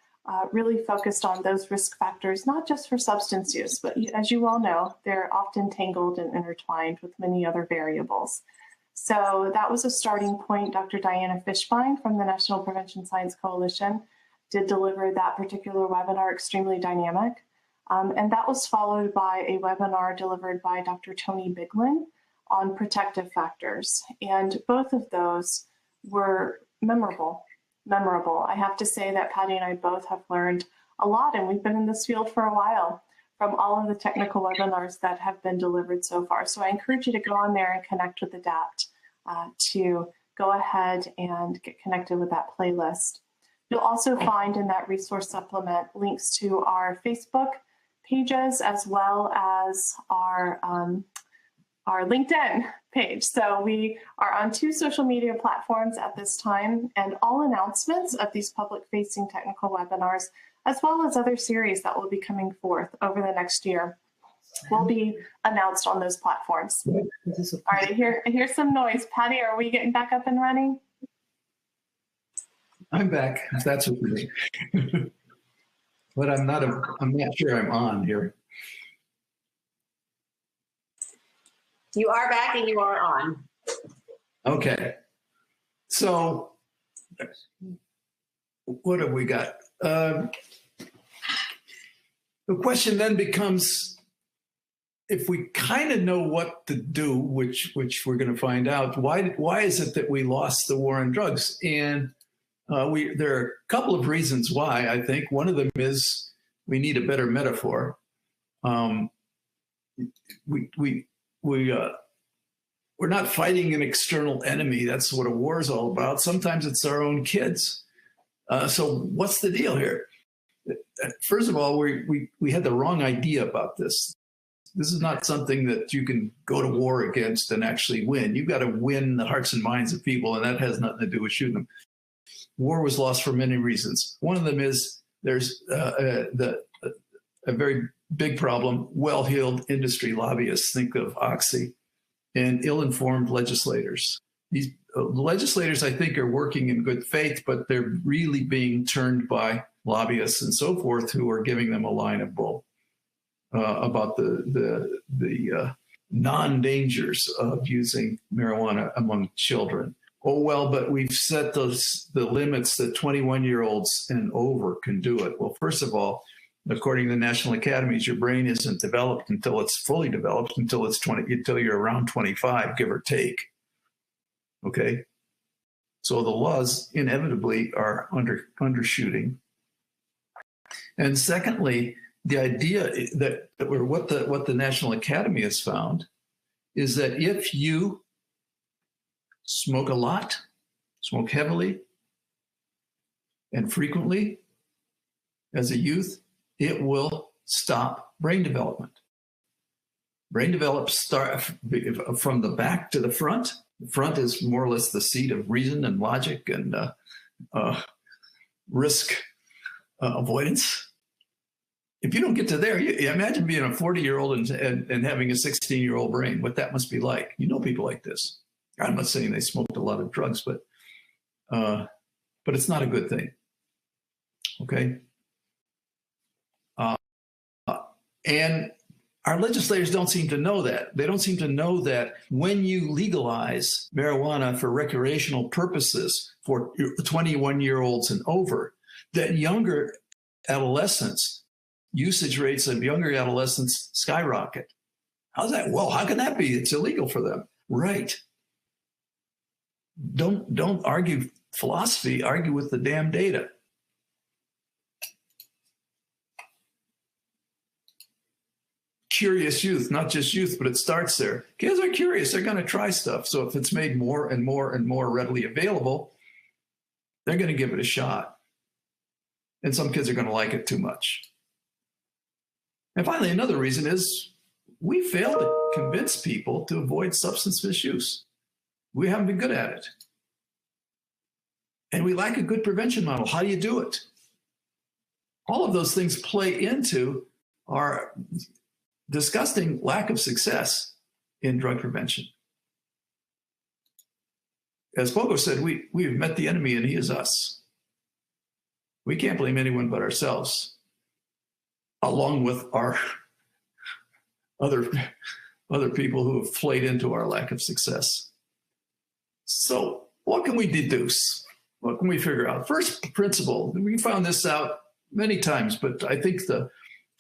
S1: really focused on those risk factors, not just for substance use, but as you all know, they're often tangled and intertwined with many other variables. So that was a starting point. Dr. Diana Fishbein from the National Prevention Science Coalition did deliver that particular webinar, extremely dynamic. And that was followed by a webinar delivered by Dr. Tony Biglin on protective factors. And both of those were memorable. I have to say that Patty and I both have learned a lot, and we've been in this field for a while from all of the technical webinars that have been delivered so far. So I encourage you to go on there and connect with ADAPT to go ahead and get connected with that playlist. You'll also find in that resource supplement links to our Facebook pages as well as our LinkedIn page. So we are on 2 social media platforms at this time, and all announcements of these public-facing technical webinars, as well as other series that will be coming forth over the next year, will be announced on those platforms. All right, I hear some noise. Patty, are we getting back up and running?
S3: I'm back, if that's what you mean. But I'm not sure I'm on here.
S2: You are back and you are on.
S3: Okay. So what have we got? The question then becomes, if we kind of know what to do, which we're going to find out, why is it that we lost the war on drugs? And there are a couple of reasons why. I think one of them is we need a better metaphor. We're not fighting an external enemy. That's what a war is all about. Sometimes it's our own kids. So what's the deal here? First of all, we had the wrong idea about this. This is not something that you can go to war against and actually win. You've got to win the hearts and minds of people, and that has nothing to do with shooting them. War was lost for many reasons. One of them is there's a very big problem. Well-heeled industry lobbyists, think of Oxy, and ill-informed legislators. These legislators, I think, are working in good faith, but they're really being turned by lobbyists and so forth who are giving them a line of bull about the non-dangers of using marijuana among children. Oh, well, but we've set the limits that 21-year-olds and over can do it. Well, first of all, according to the National Academies, your brain isn't developed until it's fully developed, until you're around 25, give or take. Okay? So the laws inevitably are undershooting. And secondly, the idea that what the National Academy has found is that if you smoke a lot, smoke heavily, and frequently as a youth, it will stop brain development. Brain develops from the back to the front. The front is more or less the seat of reason and logic and risk avoidance. If you don't get to there, you imagine being a 40-year-old and having a 16-year-old brain, what that must be like. You know people like this. I'm not saying they smoked a lot of drugs, but it's not a good thing. Okay? And our legislators don't seem to know that. They don't seem to know that when you legalize marijuana for recreational purposes for 21-year-olds and over, that younger adolescents, usage rates of younger adolescents skyrocket. How's that? Well, how can that be? It's illegal for them. Right. Don't argue philosophy, argue with the damn data. Curious youth, not just youth, but it starts there. Kids are curious. They're going to try stuff. So if it's made more and more and more readily available, they're going to give it a shot. And some kids are going to like it too much. And finally, another reason is we fail to convince people to avoid substance misuse. We haven't been good at it. And we lack a good prevention model. How do you do it? All of those things play into our disgusting lack of success in drug prevention. As Pogo said, we have met the enemy and he is us. We can't blame anyone but ourselves, along with our other people who have played into our lack of success. So what can we deduce? What can we figure out? First principle, we found this out many times, but I think the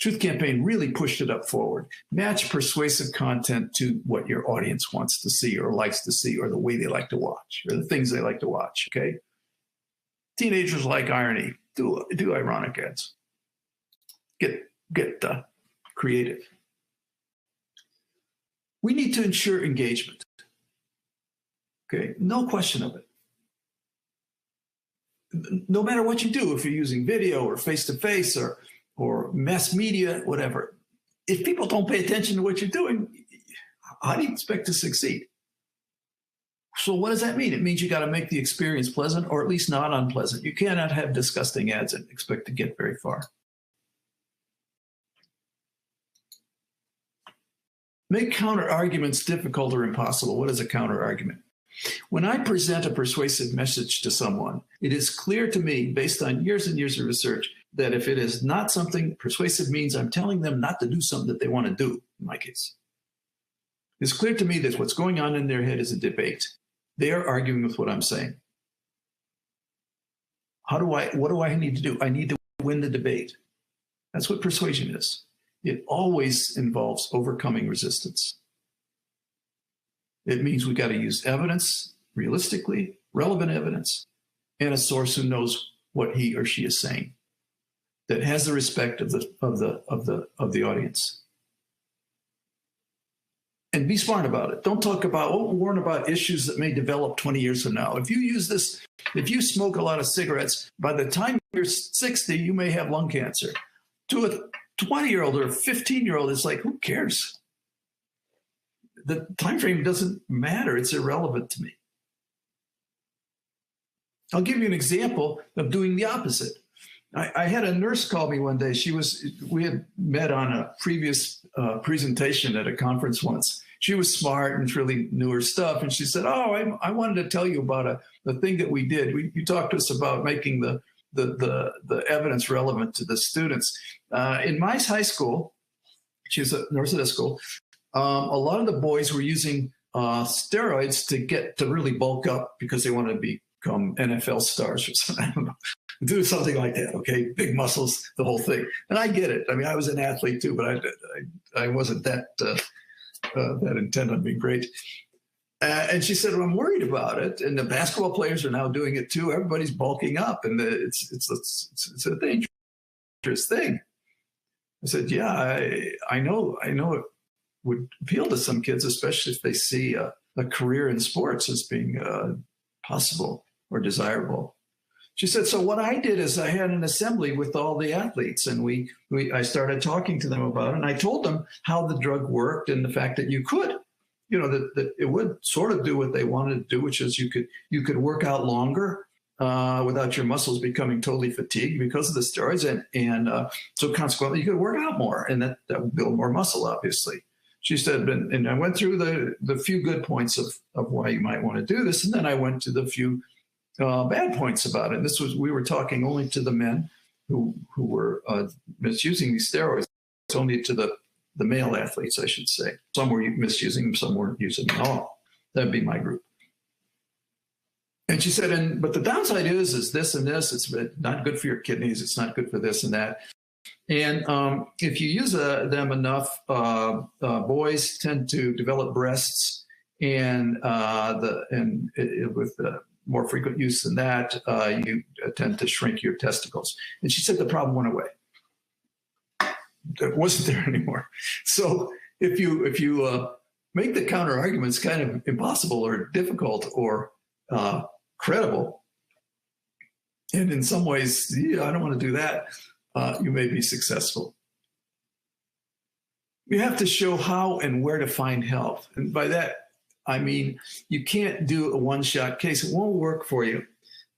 S3: Truth Campaign really pushed it up forward. Match persuasive content to what your audience wants to see or likes to see or the way they like to watch or the things they like to watch, okay? Teenagers like irony. Do ironic ads. Get creative. We need to ensure engagement. Okay, no question of it. No matter what you do, if you're using video or face-to-face or mass media, whatever, if people don't pay attention to what you're doing, how do you expect to succeed? So what does that mean? It means you got to make the experience pleasant or at least not unpleasant. You cannot have disgusting ads and expect to get very far. Make counter arguments difficult or impossible. What is a counter argument? When I present a persuasive message to someone, it is clear to me, based on years and years of research, that if it is not something persuasive means I'm telling them not to do something that they want to do, in my case. It's clear to me that what's going on in their head is a debate. They are arguing with what I'm saying. What do I need to do? I need to win the debate. That's what persuasion is. It always involves overcoming resistance. It means we got to use evidence, realistically, relevant evidence, and a source who knows what he or she is saying, that has the respect of the audience. And be smart about it. Don't talk about, warn about issues that may develop 20 years from now. If you use this, if you smoke a lot of cigarettes, by the time you're 60, you may have lung cancer. To a 20-year-old or a 15-year-old, it's like, who cares? The time frame doesn't matter. It's irrelevant to me. I'll give you an example of doing the opposite. I had a nurse call me one day. We had met on a previous presentation at a conference once. She was smart and really knew her stuff. And she said, oh, I wanted to tell you about the thing that we did. You talked to us about making the evidence relevant to the students. In my high school, she was a nurse at a school, a lot of the boys were using steroids to really bulk up because they wanted to become NFL stars or something. I don't know. Do something like that, okay? Big muscles, the whole thing. And I get it. I mean, I was an athlete too, but I wasn't that intent on being great. And she said, well, I'm worried about it. And the basketball players are now doing it too. Everybody's bulking up, and it's a dangerous thing. I said, yeah, I know it would appeal to some kids, especially if they see a career in sports as being possible or desirable. She said, so what I did is I had an assembly with all the athletes, and I started talking to them about it. And I told them how the drug worked and the fact that you could, that it would sort of do what they wanted to do, which is you could work out longer without your muscles becoming totally fatigued because of the steroids. And so consequently, you could work out more, and that would build more muscle, obviously. She said, and I went through the few good points of why you might want to do this. And then I went to the few bad points about it. And we were talking only to the men who were misusing these steroids, only to the male athletes, I should say. Some were misusing them, some weren't using them at all. That'd be my group. And she said, but the downside is this and this. It's not good for your kidneys. It's not good for this and that. And if you use them enough, boys tend to develop breasts, and with the more frequent use than that, you tend to shrink your testicles. And she said the problem went away. It wasn't there anymore. So if you make the counter arguments kind of impossible or difficult or credible, and in some ways, I don't want to do that, you may be successful. You have to show how and where to find help. And by that, I mean, you can't do a one-shot case. It won't work for you.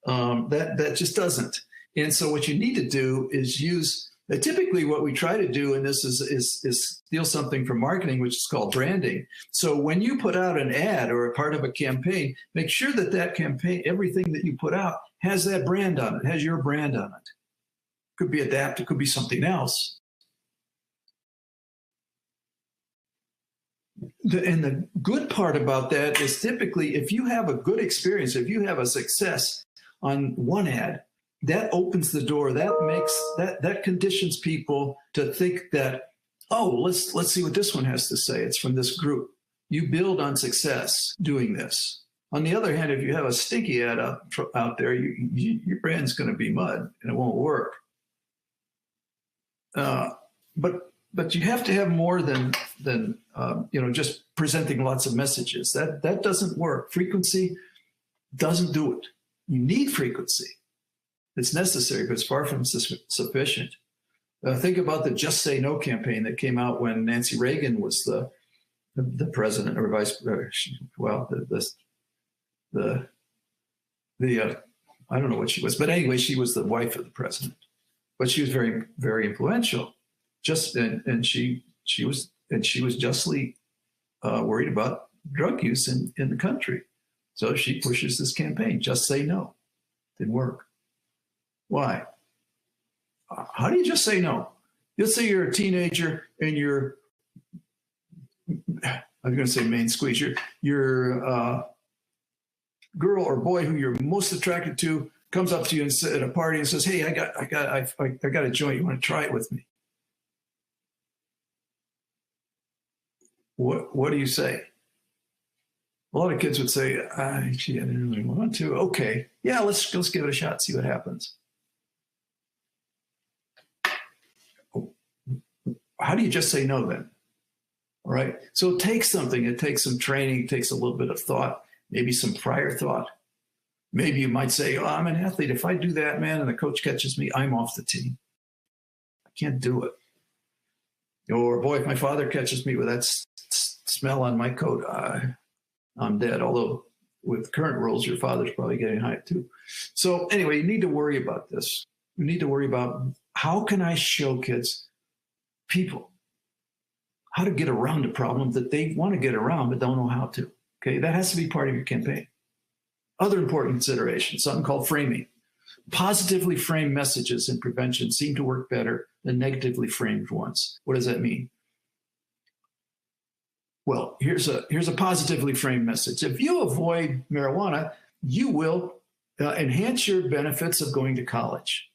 S3: That just doesn't. And so what you need to do is use, typically what we try to do in this is steal something from marketing, which is called branding. So when you put out an ad or a part of a campaign, make sure that campaign, everything that you put out has that brand on it, has your brand on it. Could be Adapt, it could be something else. And the good part about that is typically if you have a good experience, if you have a success on one ad, that opens the door. That conditions people to think that, oh, let's see what this one has to say. It's from this group. You build on success doing this. On the other hand, if you have a stinky ad out there, your brand's going to be mud and it won't work. But you have to have more than just presenting lots of messages. That doesn't work. Frequency doesn't do it. You need frequency. It's necessary, but it's far from sufficient. Think about the Just Say No campaign that came out when Nancy Reagan was the president or vice. Well, I don't know what she was, but anyway, she was the wife of the president. But she was very, very influential. And she was justly worried about drug use in the country. So she pushes this campaign, Just Say No. Didn't work. Why? How do you just say no? Let's say you're a teenager and you're, I was going to say main squeeze, your girl or boy who you're most attracted to comes up to you and at a party and says, hey, I got a joint. You want to try it with me? what do you say? A lot of kids would say, gee, I didn't really want to. Okay, yeah, let's give it a shot, see what happens. How do you just say no then? All right. So it takes something. It takes some training. It takes a little bit of thought, maybe some prior thought. Maybe you might say, oh, I'm an athlete. If I do that, man, and the coach catches me, I'm off the team. I can't do it. Or, boy, if my father catches me with that smell on my coat, I'm dead. Although with current rules, your father's probably getting high too. So anyway, you need to worry about this. You need to worry about, how can I show kids, people, how to get around a problem that they want to get around but don't know how to. Okay, that has to be part of your campaign. Other important considerations, something called framing. Positively framed messages in prevention seem to work better than negatively framed ones. What does that mean? Well, here's a positively framed message. If you avoid marijuana, you will enhance your benefits of going to college.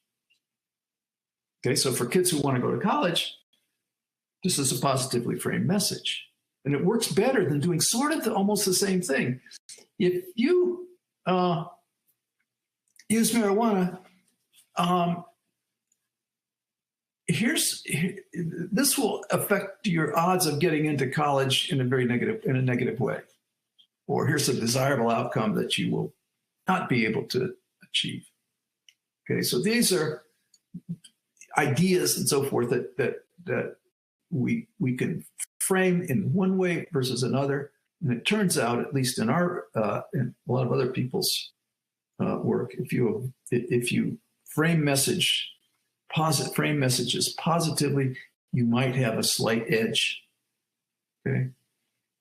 S3: Okay, so for kids who want to go to college, this is a positively framed message. And it works better than doing sort of almost the same thing. If you use marijuana, this will affect your odds of getting into college in a negative way. Or here's a desirable outcome that you will not be able to achieve. Okay, so these are ideas and so forth that we can frame in one way versus another. And it turns out, at least in our in a lot of other people's work, if you frame messages positively, you might have a slight edge. Okay,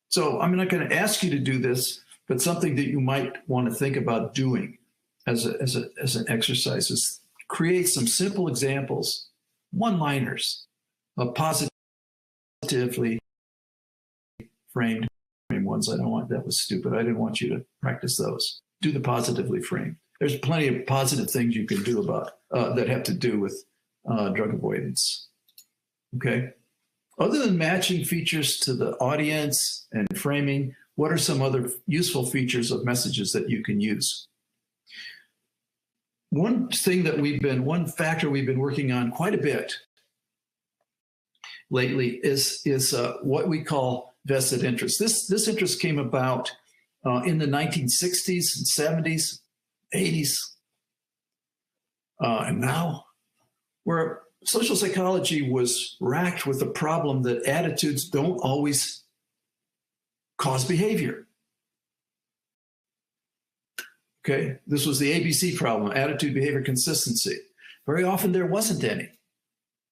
S3: so I'm not going to ask you to do this, but something that you might want to think about doing as an exercise is create some simple examples, one-liners of positively framed ones. That was stupid. I didn't want you to practice those. Do the positively framed. There's plenty of positive things you can do about that have to do with drug avoidance. Okay. Other than matching features to the audience and framing, what are some other useful features of messages that you can use? One factor we've been working on quite a bit lately is what we call vested interest. This interest came about in the 1960s and 70s, 80s, and now, where social psychology was racked with the problem that attitudes don't always cause behavior. Okay, this was the ABC problem, attitude, behavior, consistency. Very often there wasn't any.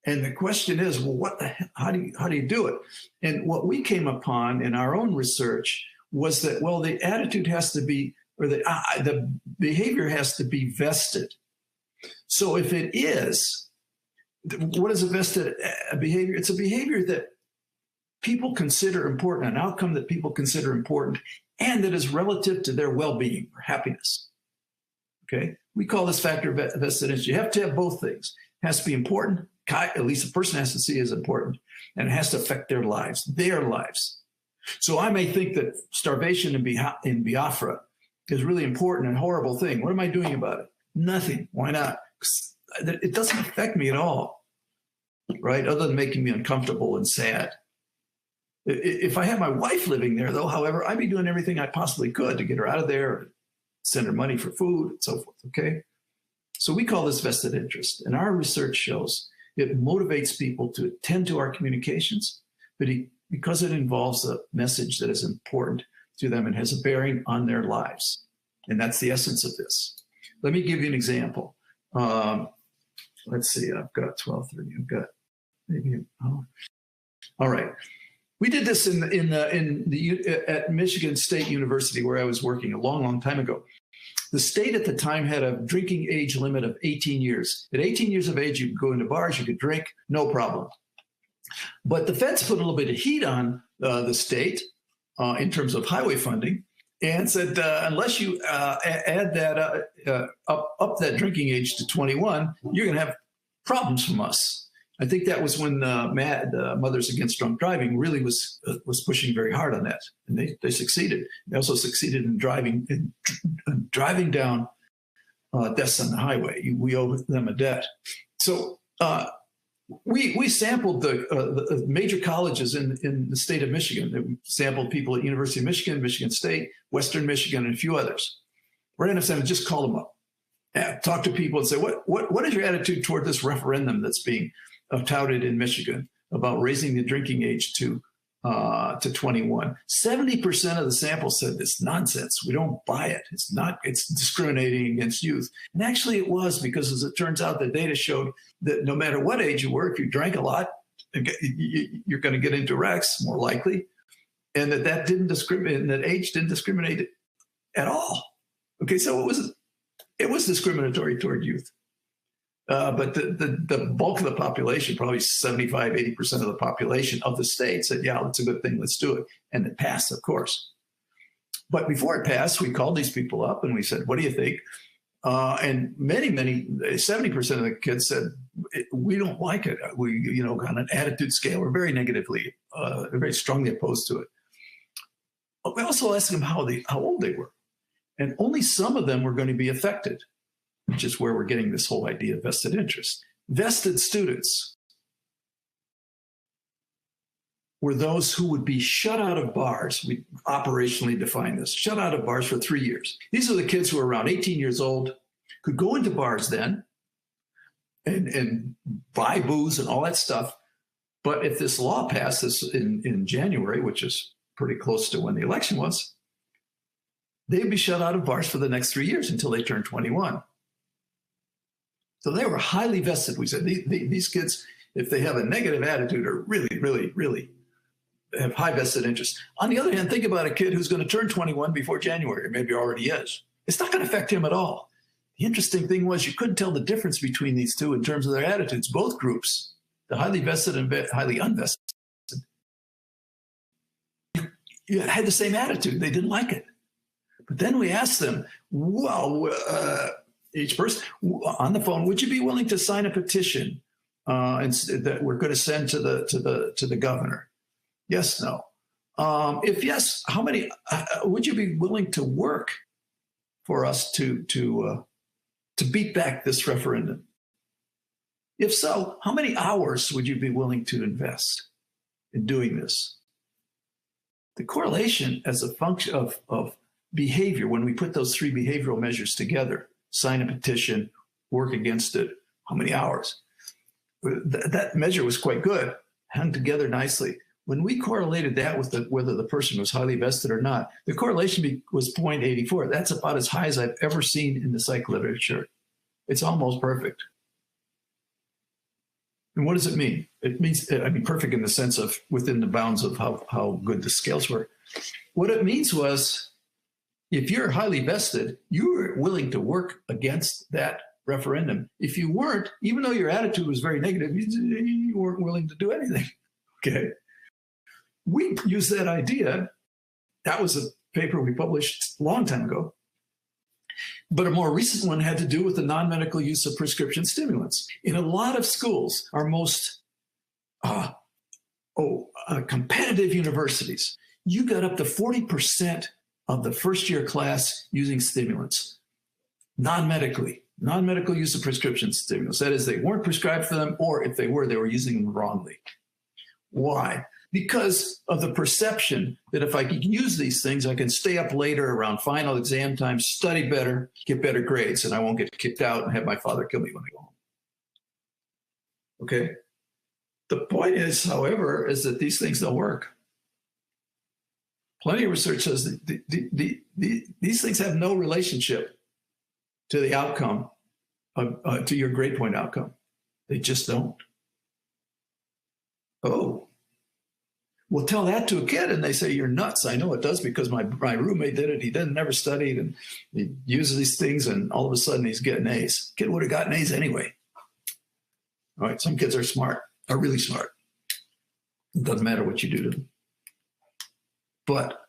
S3: And the question is, well, how do you do it? And what we came upon in our own research was that, well, the attitude has to be, or the behavior has to be vested. So if it is, what is a vested behavior? It's a behavior that people consider important, an outcome that people consider important, and that is relative to their well-being or happiness. Okay, we call this factor vested interest. You have to have both things. It has to be important, at least a person has to see as important, and it has to affect their lives. So I may think that starvation in Biafra is really important and horrible thing. What am I doing about it? Nothing. Why not? It doesn't affect me at all, right? Other than making me uncomfortable and sad. If I had my wife living there, though, however, I'd be doing everything I possibly could to get her out of there, send her money for food, and so forth, okay? So we call this vested interest. And our research shows it motivates people to attend to our communications, but because it involves a message that is important to them and has a bearing on their lives. And that's the essence of this. Let me give you an example. Let's see, I've got 12:30. I've got maybe an hour. All right. We did this at Michigan State University, where I was working a long, long time ago. The state at the time had a drinking age limit of 18 years. At 18 years of age, you could go into bars, you could drink, no problem. But the feds put a little bit of heat on the state in terms of highway funding, and said, unless you add that up that drinking age to 21, you're going to have problems from us. I think that was when Mothers Against Drunk Driving really was pushing very hard on that, and they succeeded. They also succeeded in driving down deaths on the highway. We owe them a debt. So we sampled the major colleges in the state of Michigan. We sampled people at University of Michigan, Michigan State, Western Michigan, and a few others. We're going to just call them up, talk to people, and say, what is your attitude toward this referendum that's being touted in Michigan about raising the drinking age to 21? 70% of the sample said this nonsense. We don't buy it. It's discriminating against youth. And actually it was, because as it turns out, the data showed that no matter what age you were, if you drank a lot, you're going to get into wrecks more likely. And that didn't discriminate, and that age didn't discriminate at all. Okay, so it was discriminatory toward youth. But the bulk of the population, probably 75, 80% of the population of the state said, yeah, that's a good thing, let's do it. And it passed, of course. But before it passed, we called these people up and we said, what do you think? And 70% of the kids said, we don't like it. We, on an attitude scale, we're very negatively, very strongly opposed to it. But we also asked them how old they were. And only some of them were going to be affected, which is where we're getting this whole idea of vested interest. Vested students were those who would be shut out of bars. We operationally define this, shut out of bars for 3 years. These are the kids who are around 18 years old, could go into bars then and buy booze and all that stuff. But if this law passes in January, which is pretty close to when the election was, they'd be shut out of bars for the next 3 years until they turn 21. So they were highly vested. We said these kids, if they have a negative attitude, are really, really, really have high vested interest. On the other hand, think about a kid who's going to turn 21 before January, or maybe already is. It's not going to affect him at all. The interesting thing was you couldn't tell the difference between these two in terms of their attitudes. Both groups, the highly vested and highly unvested, you had the same attitude. They didn't like it. But then we asked them, well, each person on the phone, would you be willing to sign a petition that we're going to send to the governor? Yes, no. If yes, how many would you be willing to work for us to beat back this referendum? If so, how many hours would you be willing to invest in doing this? The correlation as a function of behavior, when we put those three behavioral measures together, sign a petition, work against it, how many hours? That measure was quite good, hung together nicely. When we correlated that with whether the person was highly vested or not, the correlation was 0.84. That's about as high as I've ever seen in the psych literature. It's almost perfect. And what does it mean? It means, perfect in the sense of within the bounds of how good the scales were. What it means was, if you're highly vested, you're willing to work against that referendum. If you weren't, even though your attitude was very negative, you weren't willing to do anything. Okay. We used that idea. That was a paper we published a long time ago. But a more recent one had to do with the non-medical use of prescription stimulants. In a lot of schools, our most competitive universities, you got up to 40% of the first-year class using stimulants, non-medical use of prescription stimulants. That is, they weren't prescribed for them, or if they were using them wrongly. Why? Because of the perception that if I can use these things, I can stay up later around final exam time, study better, get better grades, and I won't get kicked out and have my father kill me when I go home. Okay? The point is, however, is that these things don't work. Plenty of research says that these things have no relationship to the outcome, to your grade point outcome. They just don't. Oh, well, tell that to a kid and they say, you're nuts. I know it does because my roommate did it. He never studied and he uses these things and all of a sudden he's getting A's. Kid would have gotten A's anyway. All right, some kids are smart, are really smart. It doesn't matter what you do to them. But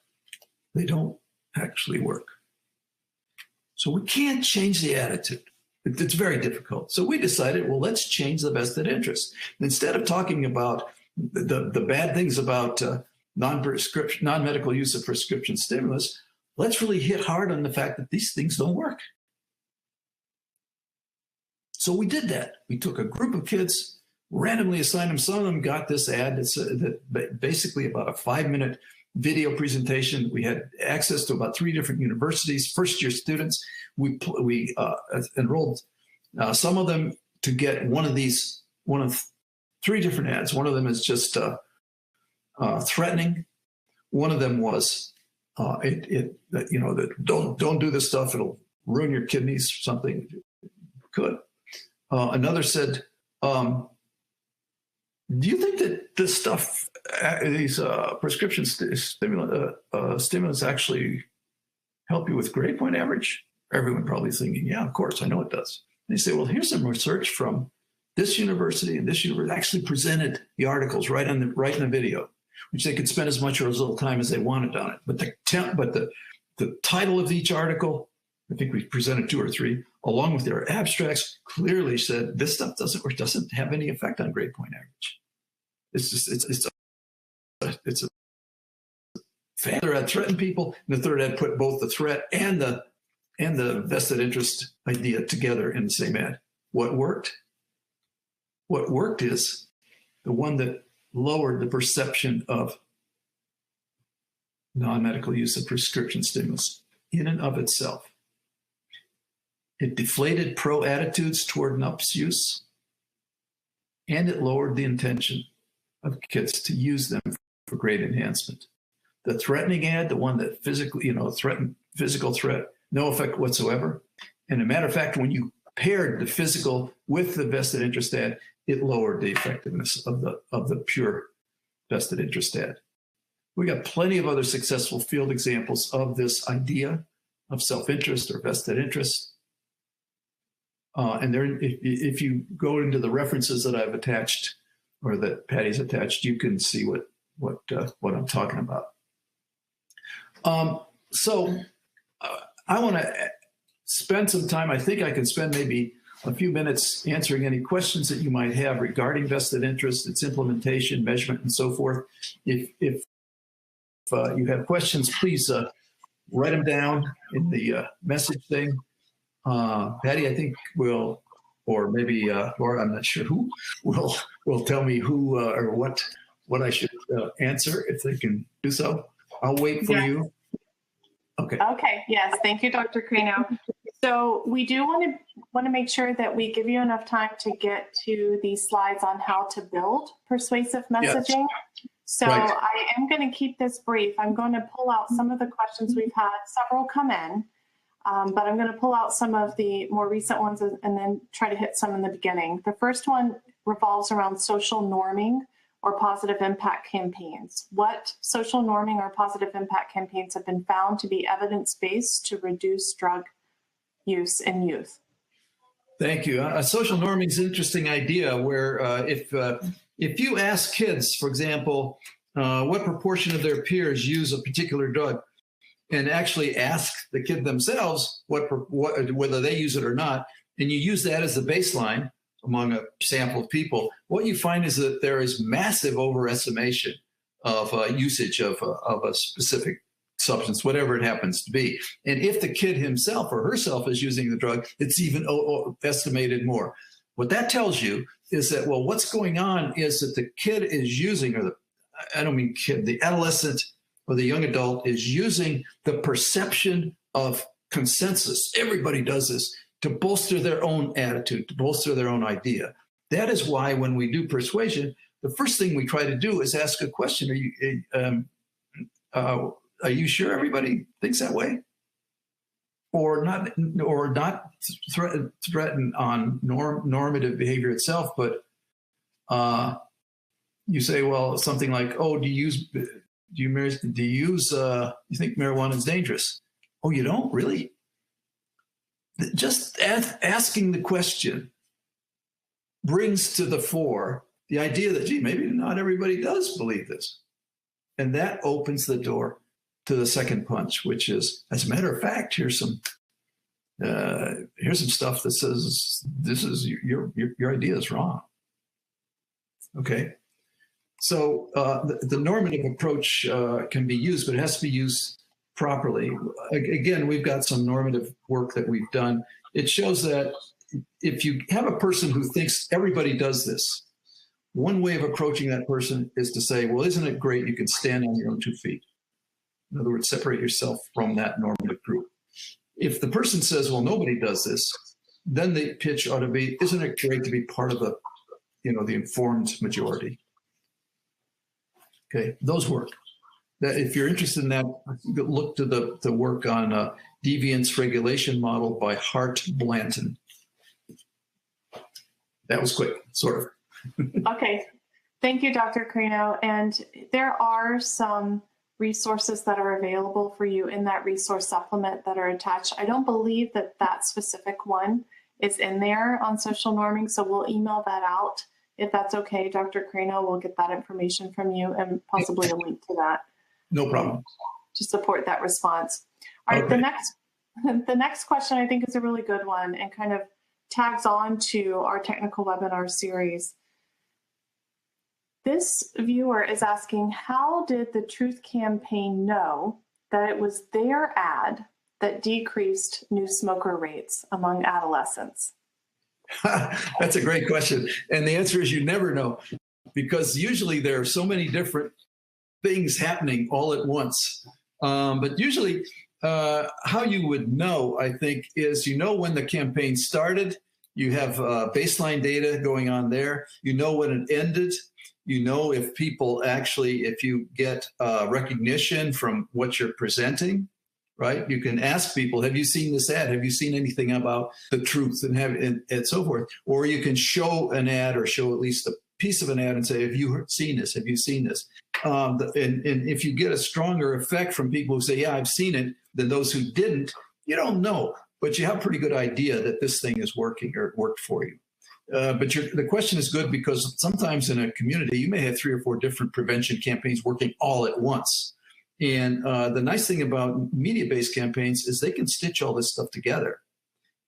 S3: they don't actually work. So we can't change the attitude. It's very difficult. So we decided, well, let's change the vested interest. Instead of talking about the bad things about non-medical use of prescription stimulus, let's really hit hard on the fact that these things don't work. So we did that. We took a group of kids, randomly assigned them. Some of them got this ad that basically about a 5-minute video presentation. We had access to about 3 different universities, first-year students. We enrolled some of them to get one of 3 different ads. One of them is just threatening. One of them was that don't do this stuff. It'll ruin your kidneys or something. Could. Another said, do you think that this stuff, these prescription stimulants actually help you with grade point average? Everyone probably thinking, yeah, of course, I know it does. And they say, well, here's some research from this university and this university actually presented the articles right in the video, which they could spend as much or as little time as they wanted on it. But the title of each article, I think we presented 2 or 3, along with their abstracts, clearly said this stuff doesn't have any effect on grade point average. It's a third ad threaten people, and the third ad put both the threat and the vested interest idea together in the same ad. What worked? What worked is the one that lowered the perception of non-medical use of prescription stimulus in and of itself. It deflated pro attitudes toward NUPS use, and it lowered the intention of kids to use them for grade enhancement. The threatening ad, the one that physically, threatened physical threat, no effect whatsoever. And a matter of fact, when you paired the physical with the vested interest ad, it lowered the effectiveness of the pure vested interest ad. We got plenty of other successful field examples of this idea of self-interest or vested interest. And there, if you go into the references that I've attached or that Patty's attached, you can see what I'm talking about. So I want to spend some time. I think I can spend maybe a few minutes answering any questions that you might have regarding vested interest, its implementation, measurement, and so forth. If you have questions, please write them down in the message thing. Patty, I think will, or maybe Laura, I'm not sure who, will tell me who or what I should answer if they can do so. I'll wait for you. Okay.
S1: Okay. Yes. Thank you, Dr. Crano. So we do want to make sure that we give you enough time to get to these slides on how to build persuasive messaging. Yes. So right. I am going to keep this brief. I'm going to pull out some of the questions we've had, several come in, but I'm going to pull out some of the more recent ones and then try to hit some in the beginning. The first one revolves around social norming or positive impact campaigns. What social norming or positive impact campaigns have been found to be evidence-based to reduce drug use in youth?
S3: Thank you. Social norming is an interesting idea where if you ask kids, for example, what proportion of their peers use a particular drug, and actually ask the kid themselves whether they use it or not, and you use that as the baseline among a sample of people, what you find is that there is massive overestimation of usage of a specific substance, whatever it happens to be. And if the kid himself or herself is using the drug, it's even estimated more. What that tells you is that, well, what's going on is that the kid is using, or I don't mean kid, the adolescent or the young adult is using the perception of consensus. Everybody does this to bolster their own attitude, to bolster their own idea. That is why when we do persuasion, the first thing we try to do is ask a question. Are you sure everybody thinks that way? Or not threaten on normative behavior itself, but you say, well, something like, oh, do you think marijuana is dangerous? Oh, you don't? Really? Just asking the question brings to the fore the idea that, gee, maybe not everybody does believe this. And that opens the door to the second punch, which is, as a matter of fact, here's some here's some stuff that says this is your idea is wrong. Okay. So the normative approach can be used, but it has to be used properly. Again, we've got some normative work that we've done. It shows that if you have a person who thinks everybody does this, one way of approaching that person is to say, well, isn't it great you can stand on your own 2 feet? In other words, separate yourself from that normative group. If the person says, well, nobody does this, then the pitch ought to be, isn't it great to be part of the informed majority? Okay, those work. That if you're interested in that, look to the work on deviance regulation model by Hart Blanton. That was quick, sort of.
S1: Okay, thank you, Dr. Crano. And there are some resources that are available for you in that resource supplement that are attached. I don't believe that that specific one is in there on social norming, so we'll email that out. If that's okay, Dr. Crano, we'll get that information from you and possibly a link to that.
S3: No problem.
S1: To support that response. All right,
S3: Okay.
S1: the next question I think is a really good one and kind of tags on to our technical webinar series. This viewer is asking, how did the Truth Campaign know that it was their ad that decreased new smoker rates among adolescents?
S3: That's a great question. And the answer is you never know, because usually there are so many different things happening all at once. But usually how you would know, I think, is when the campaign started, you have baseline data going on there. You know when it ended. You know if people actually, if you get recognition from what you're presenting, right? You can ask people, have you seen this ad? Have you seen anything about the truth and so forth? Or you can show an ad or show at least a piece of an ad and say, have you seen this? Have you seen this? And if you get a stronger effect from people who say, yeah, I've seen it, than those who didn't, you don't know, but you have a pretty good idea that this thing is working or it worked for you. But the question is good because sometimes in a community, you may have 3 or 4 different prevention campaigns working all at once. And the nice thing about media-based campaigns is they can stitch all this stuff together.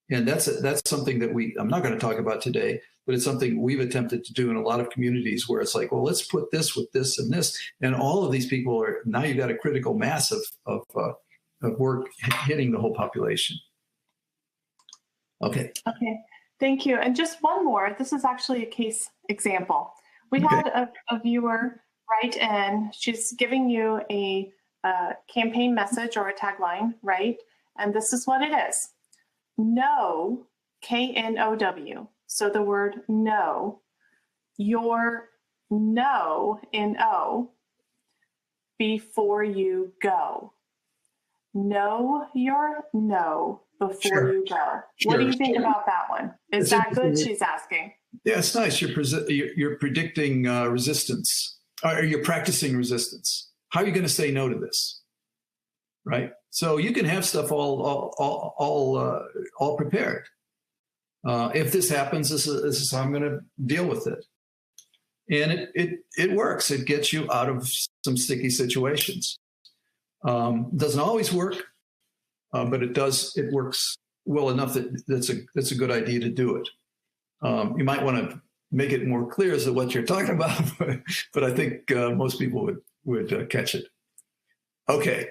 S3: And that's something that I'm not going to talk about today, but it's something we've attempted to do in a lot of communities where it's like, well, let's put this with this and this. And all of these people now you've got a critical mass of work hitting the whole population. Okay.
S1: Okay, thank you. And just one more. This is actually a case example. We had a viewer write in. She's giving you a campaign message or a tagline, right? And this is what it is. Know, K-N-O-W. So the word know, your no, N-O, before you go. Know your no before you go. What do you think about that one? Is that good? She's asking.
S3: Yeah, it's nice. You're predicting resistance, or you're practicing resistance. How are you going to say no to this? Right. So you can have stuff all prepared. If this happens, this is how I'm going to deal with it. And it works. It gets you out of some sticky situations. Doesn't always work, but it does. It works well enough that that's a good idea to do it. You might want to make it more clear as to what you're talking about, but I think most people would catch it. Okay,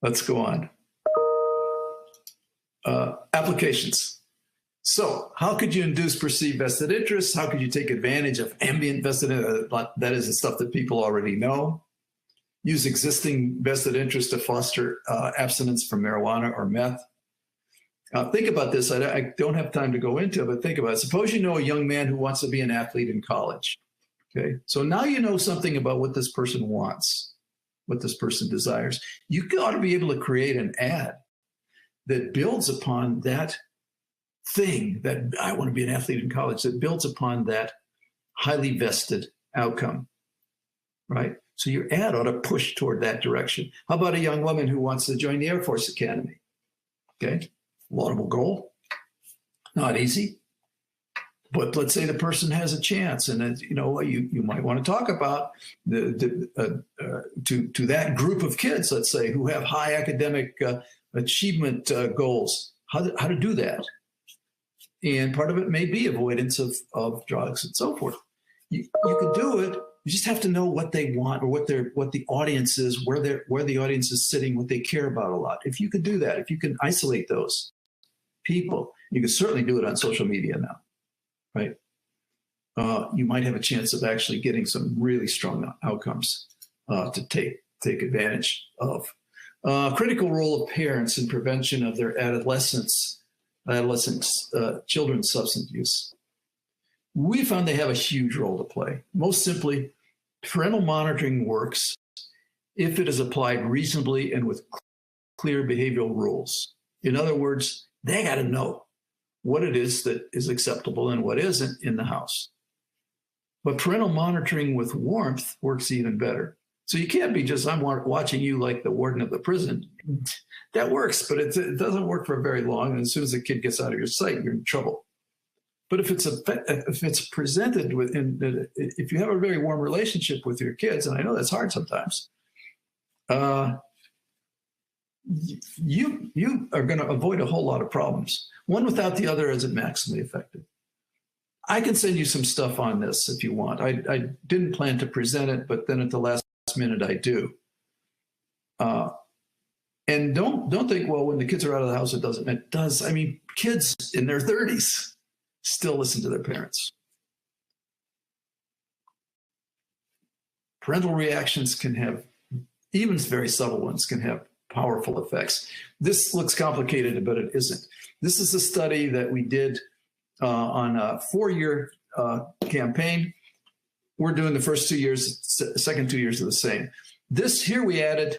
S3: let's go on. Applications. So how could you induce perceived vested interests? How could you take advantage of ambient vested interests? That is the stuff that people already know. Use existing vested interests to foster abstinence from marijuana or meth. Think about this. I don't have time to go into it, but think about it. Suppose you know a young man who wants to be an athlete in college. Okay, so now you know something about what this person wants, what this person desires. You ought to be able to create an ad that builds upon that thing, that I want to be an athlete in college, that builds upon that highly vested outcome, right? So your ad ought to push toward that direction. How about a young woman who wants to join the Air Force Academy? Okay, laudable goal, not easy. But let's say the person has a chance, and you might want to talk about to that group of kids, let's say, who have high academic achievement goals. how to do that. And part of it may be avoidance of drugs and so forth. You can do it. You just have to know what they want or what the audience is, where the audience is sitting, what they care about a lot. If you could do that, if you can isolate those people, you can certainly do it on social media now, right? You might have a chance of actually getting some really strong outcomes to take advantage of. Critical role of parents in prevention of their adolescents, children's substance use. We found they have a huge role to play. Most simply, parental monitoring works if it is applied reasonably and with clear behavioral rules. In other words, they got to know what it is that is acceptable and what isn't in the house. But parental monitoring with warmth works even better. So you can't be just, I'm watching you like the warden of the prison. That works, but it doesn't work for very long. And as soon as the kid gets out of your sight, you're in trouble. But if it's presented if you have a very warm relationship with your kids, and I know that's hard sometimes, you are going to avoid a whole lot of problems. One without the other isn't maximally effective. I can send you some stuff on this if you want. I didn't plan to present it, but then at the last minute I do. And don't think, well, when the kids are out of the house, it doesn't. It does. I mean, kids in their 30s still listen to their parents. Parental reactions can have, even very subtle ones, can have powerful effects. This looks complicated, but it isn't. This is a study that we did on a 4-year campaign. We're doing the first 2 years, second 2 years are the same. This here we added,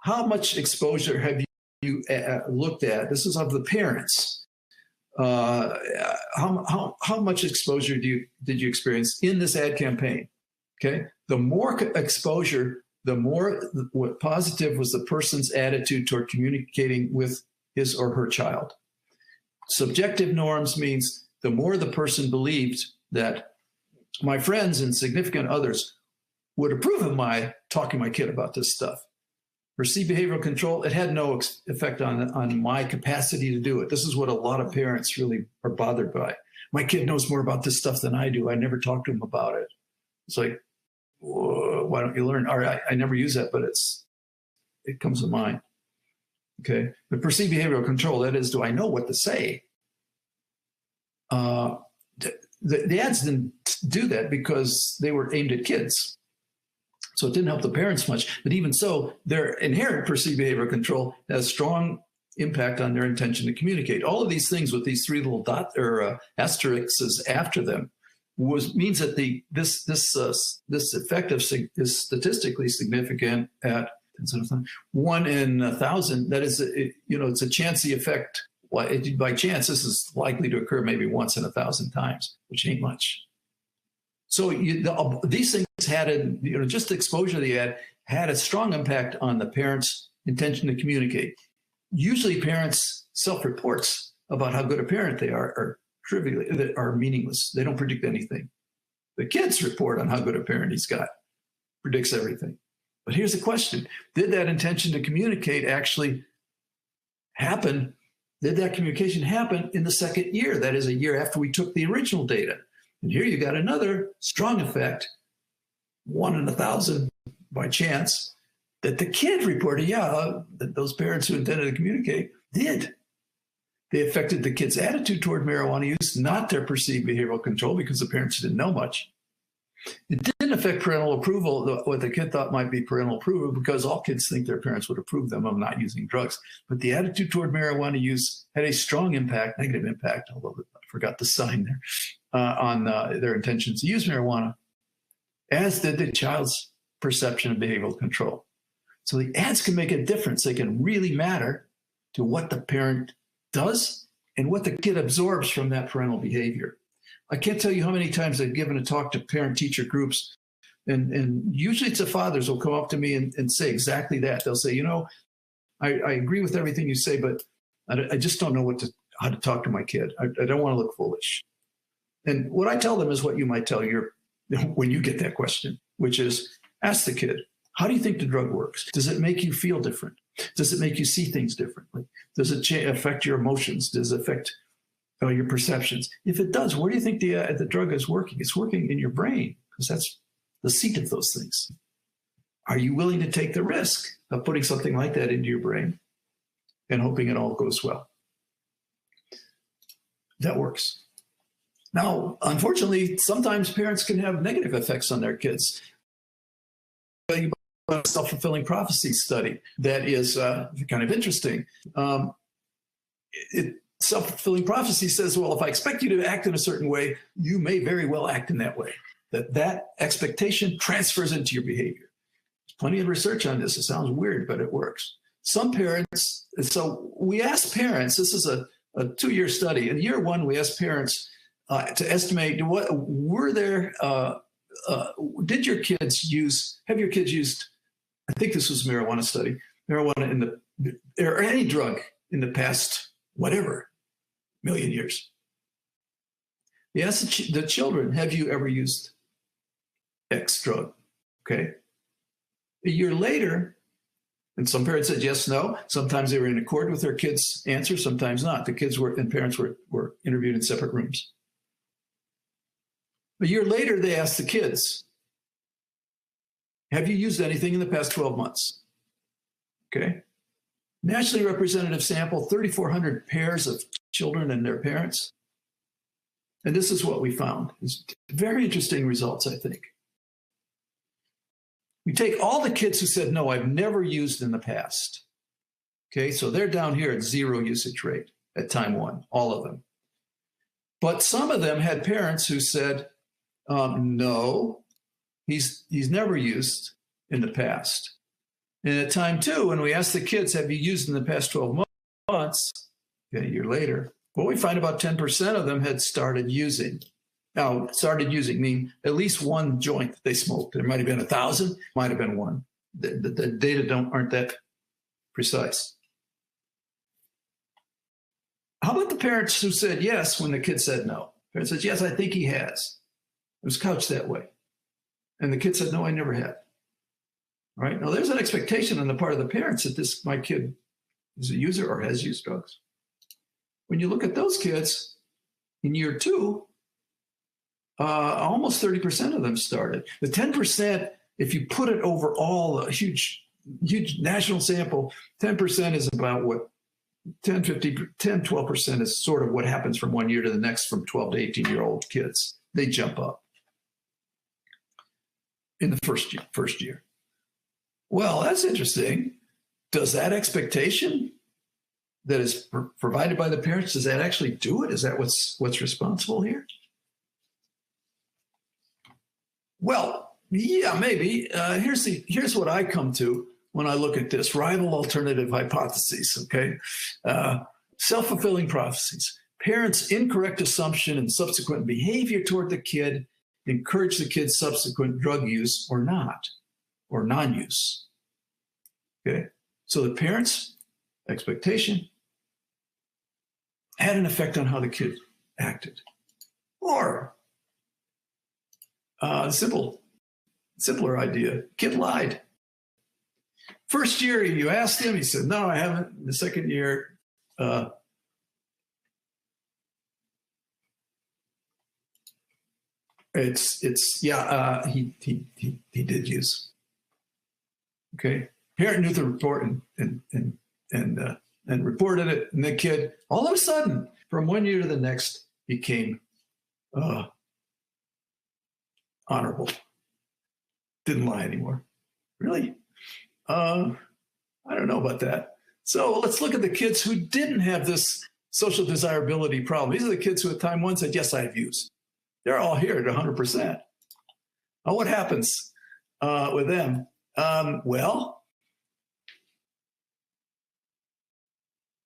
S3: how much exposure have you looked at? This is of the parents. How much exposure did you experience in this ad campaign? Okay, the more exposure, the more what positive was the person's attitude toward communicating with his or her child. Subjective norms means the more the person believed that my friends and significant others would approve of my talking to my kid about this stuff. Perceived behavioral control, it had no effect on my capacity to do it. This is what a lot of parents really are bothered by. My kid knows more about this stuff than I do. I never talk to him about it. It's like, why don't you learn? All right, I never use that, but it comes to mind. Okay, but perceived behavioral control, that is, do I know what to say? The ads didn't do that because they were aimed at kids. So it didn't help the parents much. But even so, their inherent perceived behavioral control has strong impact on their intention to communicate. All of these things with these 3 little asterisks after them means that this effect is statistically significant at 1 in 1,000. That is, it's a chancy effect. By chance, this is likely to occur maybe once in 1,000 times, which ain't much. So these things had just the exposure they had a strong impact on the parents' intention to communicate. Usually parents' self-reports about how good a parent they are meaningless. They don't predict anything. The kids' report on how good a parent he's got predicts everything. But here's the question. Did that intention to communicate actually happen? Did that communication happen in the second year? That is, a year after we took the original data. And here you got another strong effect, 1 in 1,000 by chance, that the kid reported, that those parents who intended to communicate did. They affected the kid's attitude toward marijuana use, not their perceived behavioral control, because the parents didn't know much. It didn't affect parental approval, what the kid thought might be parental approval, because all kids think their parents would approve them of not using drugs. But the attitude toward marijuana use had a strong impact, negative impact, although I forgot the sign there, on their intentions to use marijuana, as did the child's perception of behavioral control. So the ads can make a difference. They can really matter to what the parent does and what the kid absorbs from that parental behavior. I can't tell you how many times I've given a talk to parent-teacher groups, and usually it's the fathers who will come up to me and say exactly that. They'll say, I agree with everything you say, but I just don't know how to talk to my kid. I don't want to look foolish. And what I tell them is what you might tell when you get that question, which is, ask the kid, how do you think the drug works? Does it make you feel different? Does it make you see things differently? Does it affect your emotions? Does it affect your perceptions? If it does, where do you think the drug is working? It's working in your brain, because that's the seat of those things. Are you willing to take the risk of putting something like that into your brain and hoping it all goes well? That works. Now, unfortunately, sometimes parents can have negative effects on their kids. A self-fulfilling prophecy study that is kind of interesting. Self-fulfilling prophecy says, well, if I expect you to act in a certain way, you may very well act in that way. That expectation transfers into your behavior. There's plenty of research on this. It sounds weird, but it works. Some parents, so we asked parents, this is a 2-year study. In year 1, we asked parents to estimate did your kids have your kids used, I think this was a marijuana study, marijuana or any drug in the past, whatever, million years. We asked the children, have you ever used X drug? Okay. A year later, and some parents said yes, no. Sometimes they were in accord with their kids' answer, sometimes not. The kids and parents were interviewed in separate rooms. A year later, they asked the kids, have you used anything in the past 12 months? Okay. Nationally representative sample, 3,400 pairs of children and their parents. And this is what we found. It's very interesting results, I think. We take all the kids who said, no, I've never used in the past. Okay, so they're down here at 0 usage rate at time 1, all of them. But some of them had parents who said, no, he's never used in the past. And at time 2, when we asked the kids, have you used in the past 12 months, a year later, what we find about 10% of them had started using. Now, started using mean at least one joint that they smoked. There might have been 1,000, might have been one. The data aren't that precise. How about the parents who said yes when the kid said no? Parents said, yes, I think he has. It was couched that way. And the kid said, no, I never had. All right. Now, there's an expectation on the part of the parents that my kid is a user or has used drugs. When you look at those kids in year 2, almost 30% of them started. The 10%, if you put it over all a huge national sample, 10% is about what 12% is sort of what happens from one year to the next from 12 to 18-year-old kids. They jump up in the first year. Well, that's interesting. Does that expectation that is provided by the parents, does that actually do it? Is that what's responsible here? Well, yeah, maybe. Here's what I come to when I look at this: rival alternative hypotheses. Okay, self-fulfilling prophecies. Parents' incorrect assumption and subsequent behavior toward the kid encourage the kid's subsequent drug use or not, or non-use. Okay, so the parents' expectation had an effect on how the kid acted. Or simpler idea, kid lied. First year, you asked him, he said, no, I haven't. The second year, he did use. Okay, parent knew the report and reported it, and the kid, all of a sudden, from one year to the next, became honorable. Didn't lie anymore. Really? I don't know about that. So let's look at the kids who didn't have this social desirability problem. These are the kids who at time 1 said, yes, I've used. They're all here at 100%. Now, what happens with them? Well,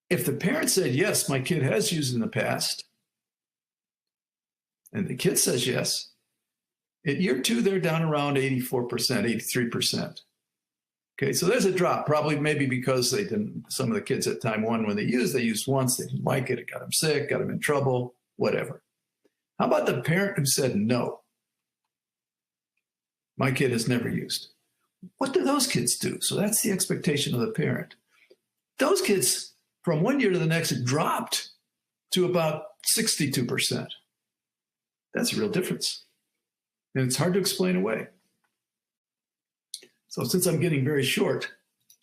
S3: if the parent said, yes, my kid has used in the past, and the kid says yes, at year 2, they're down around 84%, 83%. Okay, so there's a drop, probably maybe because some of the kids at time 1, when they used once, they didn't like it, it got them sick, got them in trouble, whatever. How about the parent who said, no, my kid has never used? What do those kids do? So that's the expectation of the parent. Those kids from one year to the next dropped to about 62%. That's a real difference. And it's hard to explain away. So since I'm getting very short,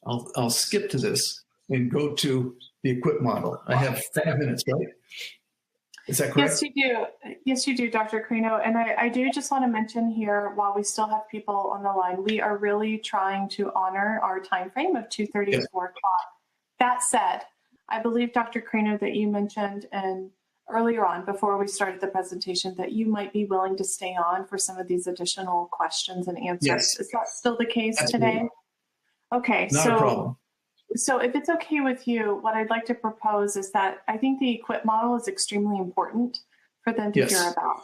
S3: I'll skip to this and go to the equip model. I have 5 minutes, right? Is that correct?
S1: Yes, you do. Yes, you do, Dr. Crano. And I do just want to mention here, while we still have people on the line, we are really trying to honor our time frame of 2:30 to 4 o'clock. That said, I believe, Dr. Crano, that you mentioned earlier on, before we started the presentation, that you might be willing to stay on for some of these additional questions and answers.
S3: Yes.
S1: Is that still the case
S3: Absolutely.
S1: today? Okay.
S3: Not a problem.
S1: So if it's okay with you, what I'd like to propose is that I think the equip model is extremely important for them to hear about.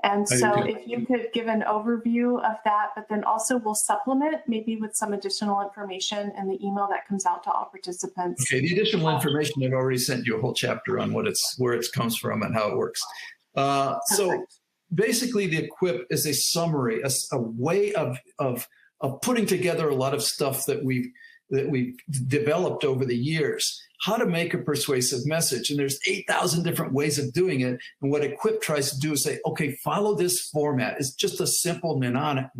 S1: And so if you could give an overview of that, but then also we'll supplement maybe with some additional information in the email that comes out to all participants.
S3: Okay, the additional information, I've already sent you a whole chapter on where it comes from and how it works. So basically the equip is a summary, a way of putting together a lot of stuff that we've developed over the years, how to make a persuasive message. And there's 8,000 different ways of doing it. And what equip tries to do is say, okay, follow this format. It's just a simple mnemonic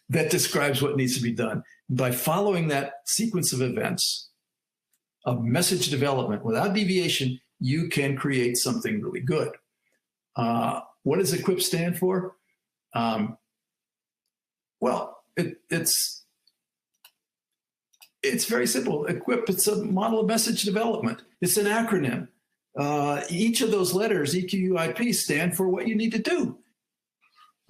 S3: that describes what needs to be done. By following that sequence of events, of message development without deviation, you can create something really good. What does equip stand for? It's very simple. Equip, it's a model of message development. It's an acronym. Each of those letters, EQUIP, stand for what you need to do.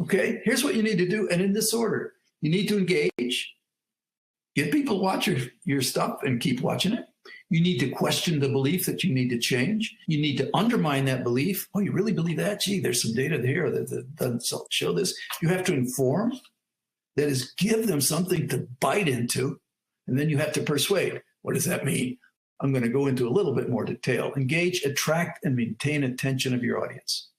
S3: Okay, here's what you need to do, and in this order. You need to engage, get people to watch your stuff and keep watching it. You need to question the belief that you need to change. You need to undermine that belief. Oh, you really believe that? Gee, there's some data there that doesn't show this. You have to inform. That is, give them something to bite into. And then you have to persuade. What does that mean? I'm going to go into a little bit more detail. Engage, attract, and maintain attention of your audience.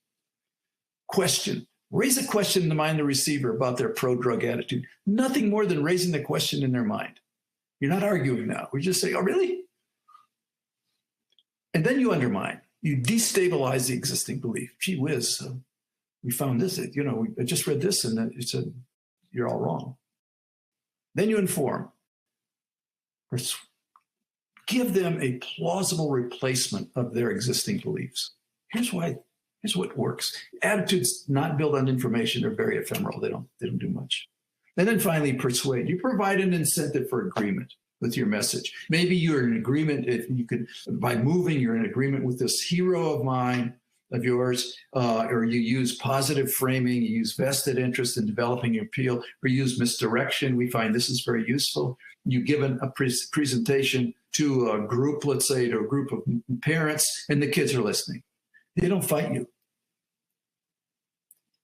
S3: Question. Raise a question in the mind of the receiver about their pro-drug attitude. Nothing more than raising the question in their mind. You're not arguing now. We just say, oh, really? And then you undermine. You destabilize the existing belief. Gee whiz, we found this. I just read this, and it said, you're all wrong. Then you inform. Give them a plausible replacement of their existing beliefs. Here's what works. Attitudes not built on information are very ephemeral. They don't do much. And then finally, persuade. You provide an incentive for agreement with your message. Maybe you're in agreement, if you could, by moving, you're in agreement with this hero of yours, or you use positive framing, you use vested interest in developing your appeal, or you use misdirection. We find this is very useful. You give a presentation to a group, let's say to a group of parents, and the kids are listening. They don't fight you.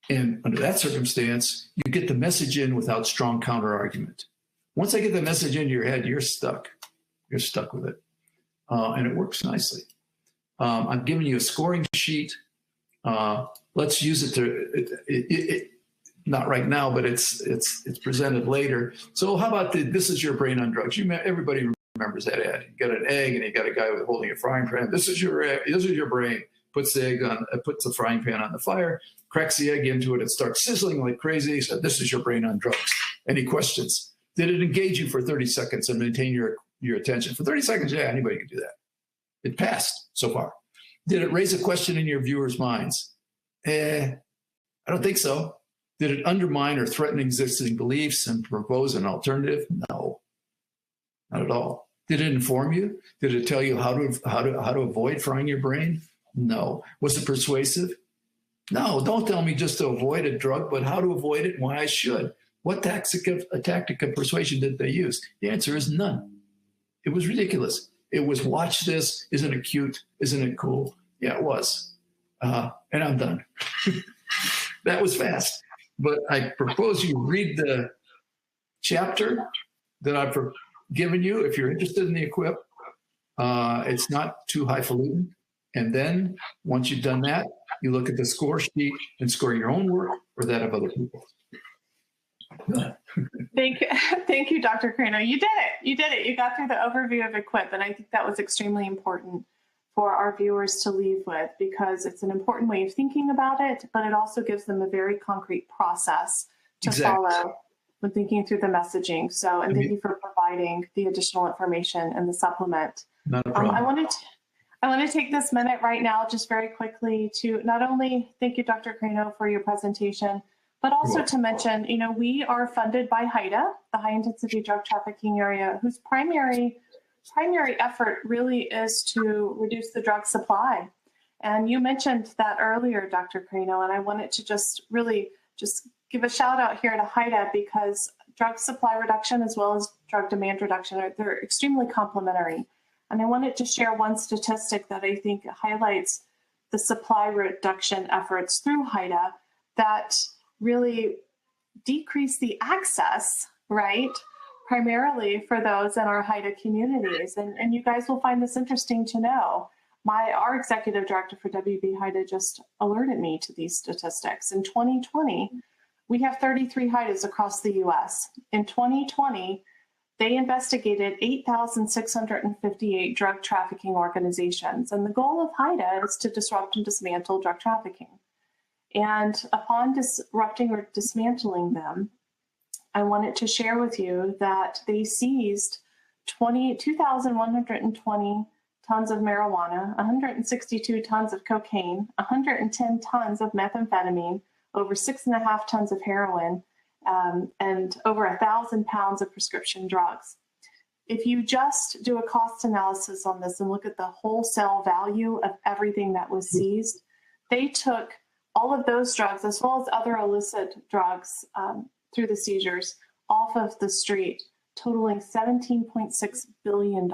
S3: And under that circumstance, you get the message in without strong counter-argument. Once I get the message into your head, you're stuck. You're stuck with it. And it works nicely. I'm giving you a scoring sheet. Let's use it to, not right now, but it's presented later. So how about this is your brain on drugs? Everybody remembers that ad. You got an egg and you got a guy holding a frying pan. This is your egg. This is your brain. Puts the frying pan on the fire, cracks the egg into it. It starts sizzling like crazy. He said, this is your brain on drugs. Any questions? Did it engage you for 30 seconds and maintain your attention? For 30 seconds, yeah, anybody could do that. It passed so far. Did it raise a question in your viewers' minds? I don't think so. Did it undermine or threaten existing beliefs and propose an alternative? No, not at all. Did it inform you? Did it tell you how to avoid frying your brain? No. Was it persuasive? No, don't tell me just to avoid a drug, but how to avoid it and why I should. What tactic of persuasion did they use? The answer is none. It was ridiculous. It was, watch this. Isn't it cute? Isn't it cool? Yeah, it was. And I'm done. That was fast. But I propose you read the chapter that I've given you if you're interested in the equip. It's not too highfalutin. And then once you've done that, you look at the score sheet and score your own work or that of other people.
S1: Thank you, Dr. Crano. You did it. You did it. You got through the overview of EQUIP, and I think that was extremely important for our viewers to leave with, because it's an important way of thinking about it, but it also gives them a very concrete process to follow when thinking through the messaging. So, and thank you for providing the additional information and the supplement.
S3: Not a problem.
S1: I want to take this minute right now, just very quickly, to not only thank you, Dr. Crano, for your presentation, but also to mention, we are funded by HIDA, the High Intensity Drug Trafficking Area, whose primary effort really is to reduce the drug supply. And you mentioned that earlier, Dr. Crano, and I wanted to just give a shout out here to HIDA, because drug supply reduction as well as drug demand reduction, they're extremely complementary. And I wanted to share one statistic that I think highlights the supply reduction efforts through HIDA that really decrease the access, right? Primarily for those in our HIDA communities. And you guys will find this interesting to know. Our executive director for WB HIDA just alerted me to these statistics. In 2020, we have 33 HIDAs across the US. In 2020, they investigated 8,658 drug trafficking organizations. And the goal of HIDA is to disrupt and dismantle drug trafficking. And upon disrupting or dismantling them, I wanted to share with you that they seized 2,120 tons of marijuana, 162 tons of cocaine, 110 tons of methamphetamine, over 6.5 tons of heroin, and over 1,000 pounds of prescription drugs. If you just do a cost analysis on this and look at the wholesale value of everything that was seized, they took all of those drugs, as well as other illicit drugs through the seizures, off of the street, totaling $17.6 billion.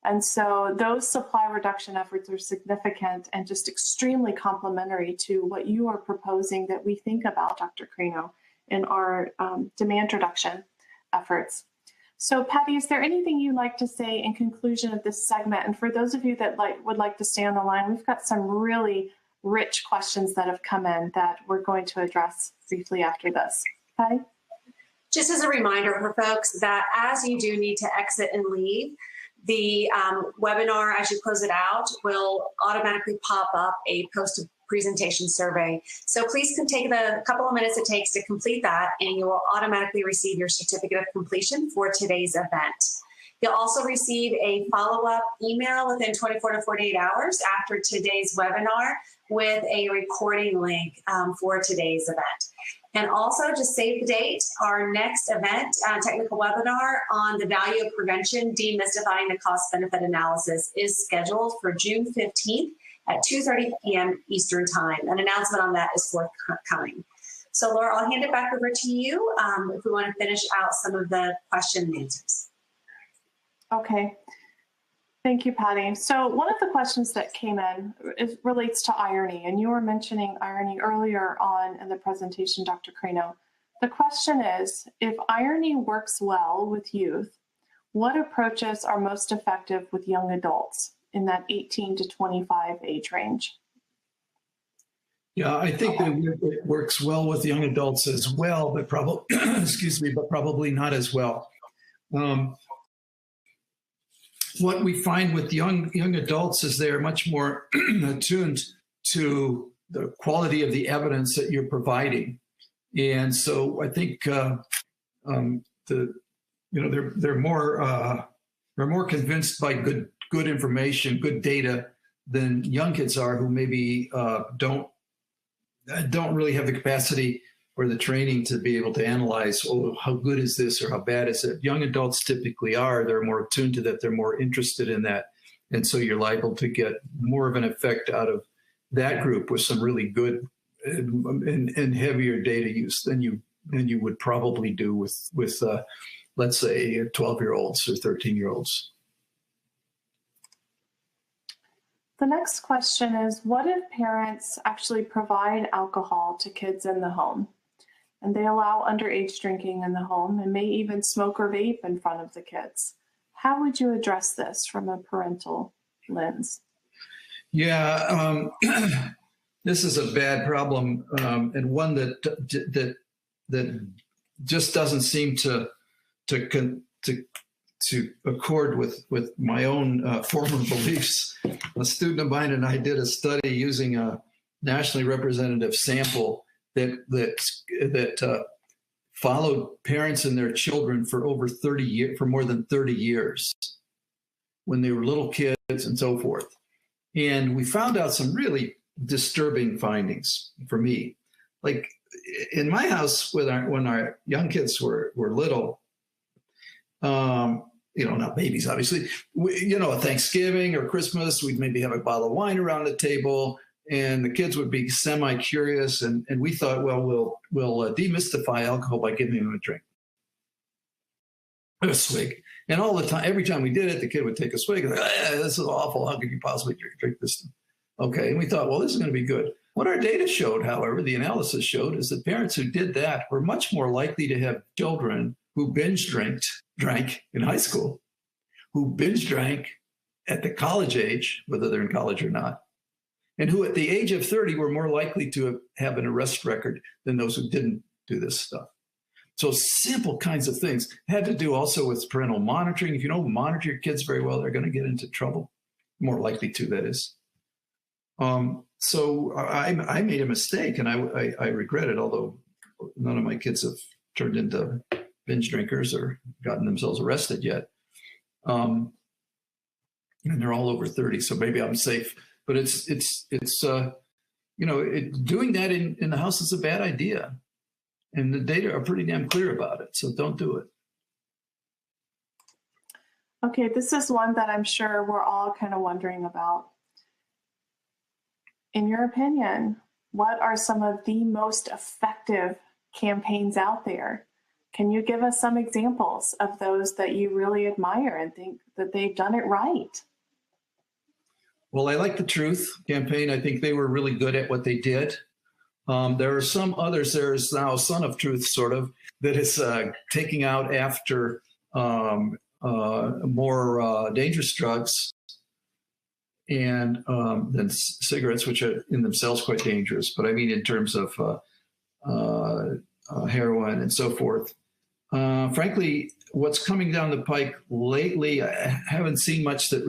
S1: And so those supply reduction efforts are significant and just extremely complementary to what you are proposing that we think about, Dr. Crano, in our demand reduction efforts. So Patty, is there anything you'd like to say in conclusion of this segment? And for those of you that would like to stay on the line, we've got some really rich questions that have come in that we're going to address briefly after this. Patty?
S2: Just as a reminder for folks that as you do need to exit and leave, the webinar, as you close it out, will automatically pop up a post-presentation survey. So please can take the couple of minutes it takes to complete that, and you will automatically receive your certificate of completion for today's event. You'll also receive a follow-up email within 24 to 48 hours after today's webinar with a recording link for today's event. And also, just save the date. Our next event, technical webinar on the value of prevention, demystifying the cost-benefit analysis, is scheduled for June 15th at 2:30 p.m. Eastern Time. An announcement on that is forthcoming. So, Laura, I'll hand it back over to you if we want to finish out some of the question and answers.
S1: Okay. Thank you, Patty. So one of the questions that came in relates to irony, and you were mentioning irony earlier on in the presentation, Dr. Crano. The question is, if irony works well with youth, what approaches are most effective with young adults in that 18 to 25 age range?
S3: Yeah, I think that it works well with young adults as well, but probably, but probably not as well. What we find with young adults is they're much more attuned to the quality of the evidence that you're providing, and so I think they're more convinced by good information, good data than young kids are, who maybe don't really have the capacity or the training to be able to analyze, oh, how good is this or how bad is it? Young adults typically are. They're more attuned to that. They're more interested in that. And so you're liable to get more of an effect out of that group with some really good and heavier data use than you would probably do with let's say, 12-year-olds or 13-year-olds.
S1: The next question is, what if parents actually provide alcohol to kids in the home? And they allow underage drinking in the home and may even smoke or vape in front of the kids. How would you address this from a parental lens?
S3: Yeah, this is a bad problem, and one that just doesn't seem to accord with my own former beliefs. A student of mine and I did a study using a nationally representative sample that followed parents and their children for over 30 years, for more than 30 years, when they were little kids and so forth. And we found out some really disturbing findings for me. Like in my house, when our young kids were little, not babies, obviously, at Thanksgiving or Christmas, we'd maybe have a bottle of wine around the table, and the kids would be semi-curious, and we thought, well, we'll demystify alcohol by giving them a drink, a swig. And all the time, every time we did it, the kid would take a swig and like, this is awful. How could you possibly drink this? Okay, and we thought, well, this is going to be good. What our data showed, however, the analysis showed, is that parents who did that were much more likely to have children who binge drank in high school, who binge drank at the college age, whether they're in college or not, and who at the age of 30 were more likely to have an arrest record than those who didn't do this stuff. So simple kinds of things. Had to do also with parental monitoring. If you don't monitor your kids very well, they're going to get into trouble. More likely to, that is. So I made a mistake, and I regret it, although none of my kids have turned into binge drinkers or gotten themselves arrested yet. And they're all over 30, so maybe I'm safe. But doing that in the house is a bad idea. And the data are pretty damn clear about it, so don't do it.
S1: Okay, this is one that I'm sure we're all kind of wondering about. In your opinion, what are some of the most effective campaigns out there? Can you give us some examples of those that you really admire and think that they've done it right?
S3: Well, I like the Truth campaign. I think they were really good at what they did. There are some others. There is now Son of Truth, sort of, that is taking out after more dangerous drugs and than cigarettes, which are in themselves quite dangerous. But I mean, in terms of heroin and so forth. Frankly, what's coming down the pike lately, I haven't seen much that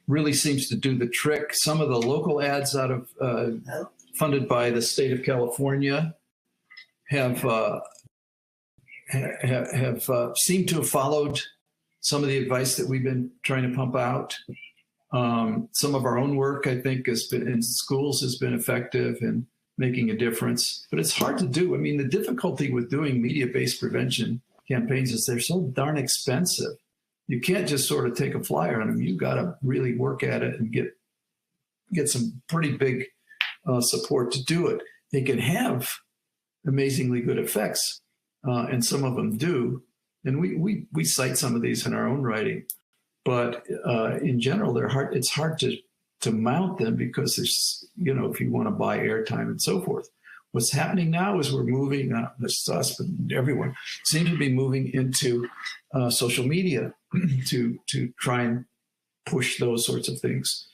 S3: really seems to do the trick. Some of the local ads out of funded by the state of California have seemed to have followed some of the advice that we've been trying to pump out. Some of our own work, I think, has been in schools has been effective in making a difference, but it's hard to do. I mean, the difficulty with doing media-based prevention campaigns is they're so darn expensive. You can't just sort of take a flyer on them. You've got to really work at it and get some pretty big support to do it. They can have amazingly good effects, and some of them do. And we cite some of these in our own writing, but in general, it's hard to mount them because there's, if you want to buy airtime and so forth. What's happening now is we're moving, not just us, but everyone seems to be moving into social media to try and push those sorts of things,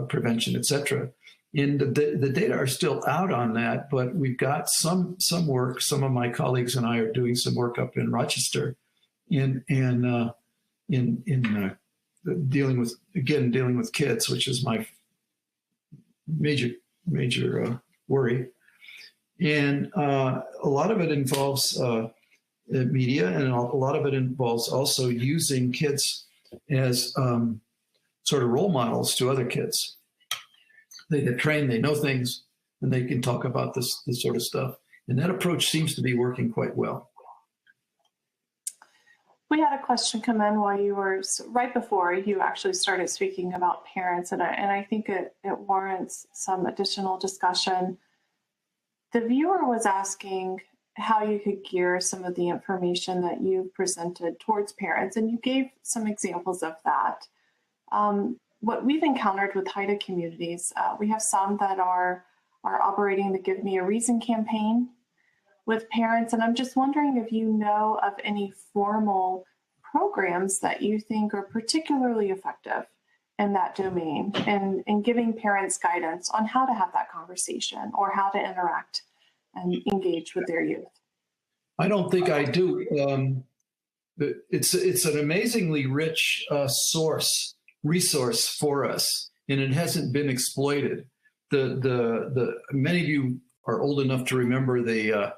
S3: prevention, etc. And the data are still out on that, but we've got some work. Some of my colleagues and I are doing some work up in Rochester in dealing with kids, which is my major worry. And a lot of it involves media, and a lot of it involves also using kids as sort of role models to other kids. They get trained, they know things, and they can talk about this sort of stuff. And that approach seems to be working quite well.
S1: We had a question come in while you were, right before you actually started speaking about parents, and I think it warrants some additional discussion. The viewer was asking how you could gear some of the information that you presented towards parents, and you gave some examples of that. What we've encountered with HIDA communities, we have some that are operating the Give Me a Reason campaign with parents, and I'm just wondering if you know of any formal programs that you think are particularly effective in that domain and giving parents guidance on how to have that conversation or how to interact and engage with their youth?
S3: I don't think I do. It's an amazingly rich resource for us, and it hasn't been exploited. The many of you are old enough to remember the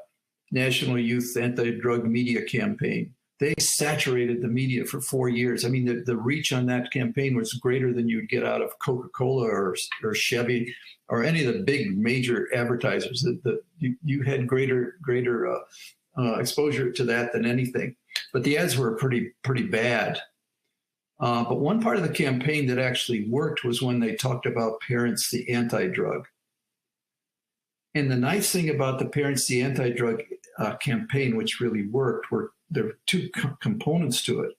S3: National Youth Anti-Drug Media Campaign. They saturated the media for 4 years. I mean, the reach on that campaign was greater than you'd get out of Coca-Cola or Chevy or any of the big major advertisers. You had greater exposure to that than anything. But the ads were pretty bad. But one part of the campaign that actually worked was when they talked about Parents the Anti-Drug. And the nice thing about the Parents the Anti-Drug campaign, which really worked, were there were two components to it.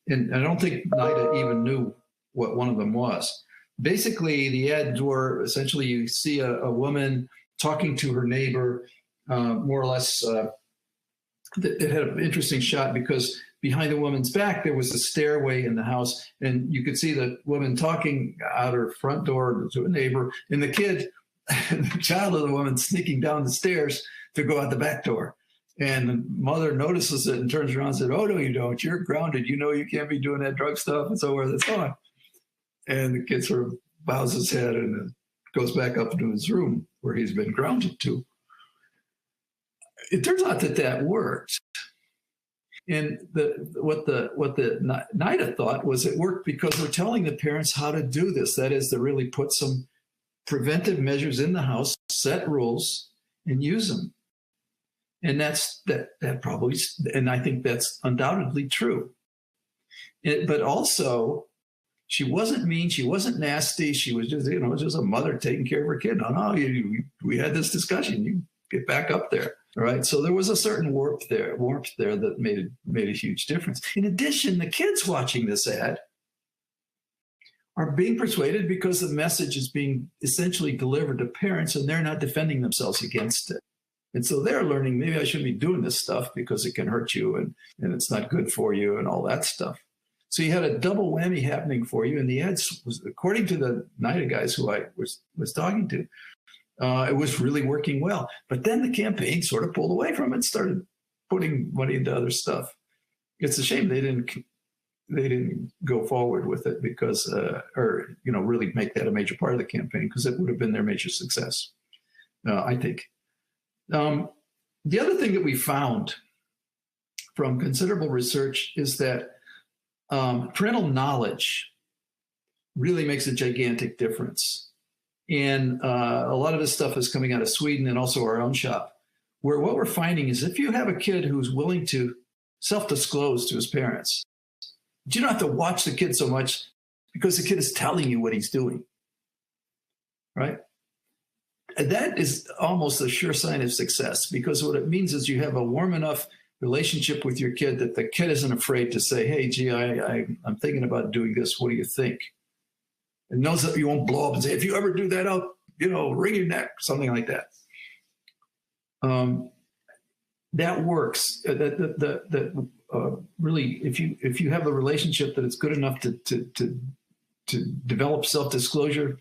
S3: And I don't think NIDA even knew what one of them was. Basically, the ads were essentially you see a woman talking to her neighbor, more or less. It had an interesting shot because behind the woman's back, there was a stairway in the house, and you could see the woman talking out her front door to a neighbor, and the kid, the child of the woman, sneaking down the stairs to go out the back door. And the mother notices it and turns around and said, "Oh, no, you don't. You're grounded. You know you can't be doing that drug stuff," and so forth and so on. And the kid sort of bows his head and goes back up into his room where he's been grounded to. It turns out that worked. And what the NIDA thought was it worked because we're telling the parents how to do this. That is, to really put some preventive measures in the house, set rules, and use them. And that probably, and I think that's undoubtedly true. But also, she wasn't mean, she wasn't nasty, she was just, just a mother taking care of her kid. No, we had this discussion, you get back up there. All right. So there was a certain warmth there that made a huge difference. In addition, the kids watching this ad are being persuaded because the message is being essentially delivered to parents and they're not defending themselves against it. And so they're learning, maybe I shouldn't be doing this stuff because it can hurt you and it's not good for you and all that stuff. So you had a double whammy happening for you. And the ads was, according to the NIDA guys who I was talking to, it was really working well. But then the campaign sort of pulled away from it and started putting money into other stuff. It's a shame they didn't go forward with it because, really make that a major part of the campaign, because it would have been their major success, I think. The other thing that we found from considerable research is that parental knowledge really makes a gigantic difference. And a lot of this stuff is coming out of Sweden and also our own shop, where what we're finding is if you have a kid who's willing to self-disclose to his parents, you don't have to watch the kid so much because the kid is telling you what he's doing, right? And that is almost a sure sign of success, because what it means is you have a warm enough relationship with your kid that the kid isn't afraid to say, "Hey, gee, I'm thinking about doing this. What do you think?" And knows that you won't blow up and say, "If you ever do that, I'll, wring your neck," something like that. That works. Really, if you have a relationship that is good enough to develop self-disclosure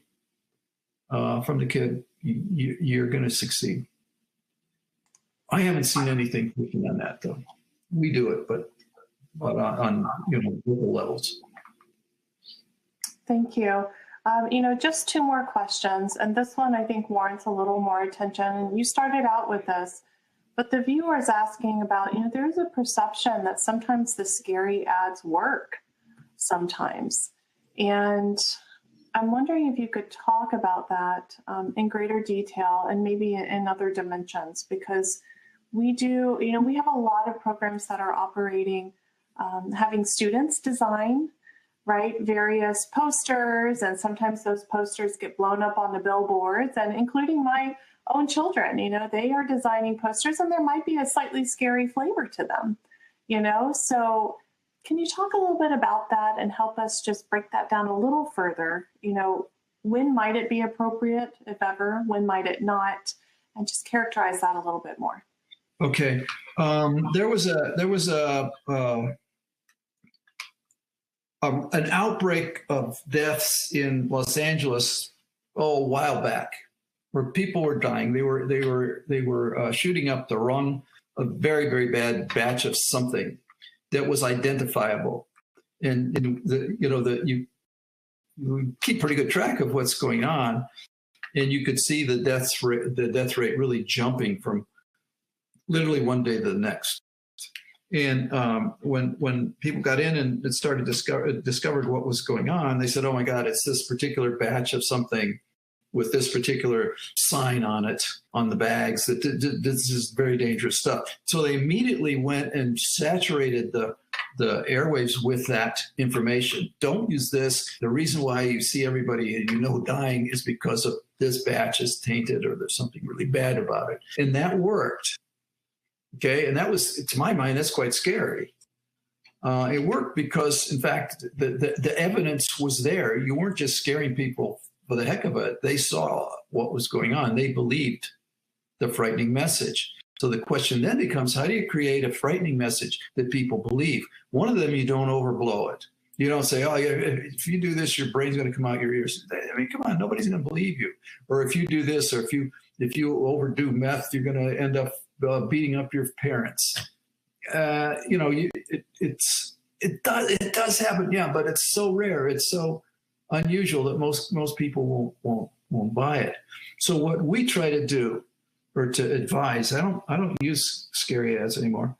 S3: from the kid, you're going to succeed. I haven't seen anything working on that, though. We do it, but on local levels.
S1: Thank you. Just two more questions. And this one, I think, warrants a little more attention. And you started out with this, but the viewer is asking about, there's a perception that sometimes the scary ads work sometimes. And I'm wondering if you could talk about that in greater detail and maybe in other dimensions, because we have a lot of programs that are operating, having students design various posters, and sometimes those posters get blown up on the billboards, and including my own children, they are designing posters and there might be a slightly scary flavor to them, so can you talk a little bit about that and help us just break that down a little further? When might it be appropriate, if ever? When might it not? And just characterize that a little bit more.
S3: Okay. There was an outbreak of deaths in Los Angeles a while back, where people were dying. They were shooting up a very, very bad batch of something that was identifiable, and you keep pretty good track of what's going on, and you could see the death rate really jumping from literally one day to the next. And when people got in and started discovered what was going on, they said, "Oh my God, it's this particular batch of something with this particular sign on it, on the bags, that this is very dangerous stuff." So they immediately went and saturated the airwaves with that information. Don't use this. The reason why you see everybody dying is because of this batch is tainted, or there's something really bad about it. And that worked. Okay, and that was, to my mind, that's quite scary. It worked because, in fact, the evidence was there. You weren't just scaring people for the heck of it. They saw what was going on. They believed the frightening message. So the question then becomes, how do you create a frightening message that people believe? One of them, you don't overblow it. You don't say, "Oh, yeah, if you do this, your brain's going to come out your ears." I mean, come on, nobody's going to believe you. Or if you do this, or if you overdo meth, you're going to end up beating up your parents. It does happen, yeah, but it's so rare, it's so unusual that most people won't buy it. So what we try to do, or to advise, I don't use scary ads anymore.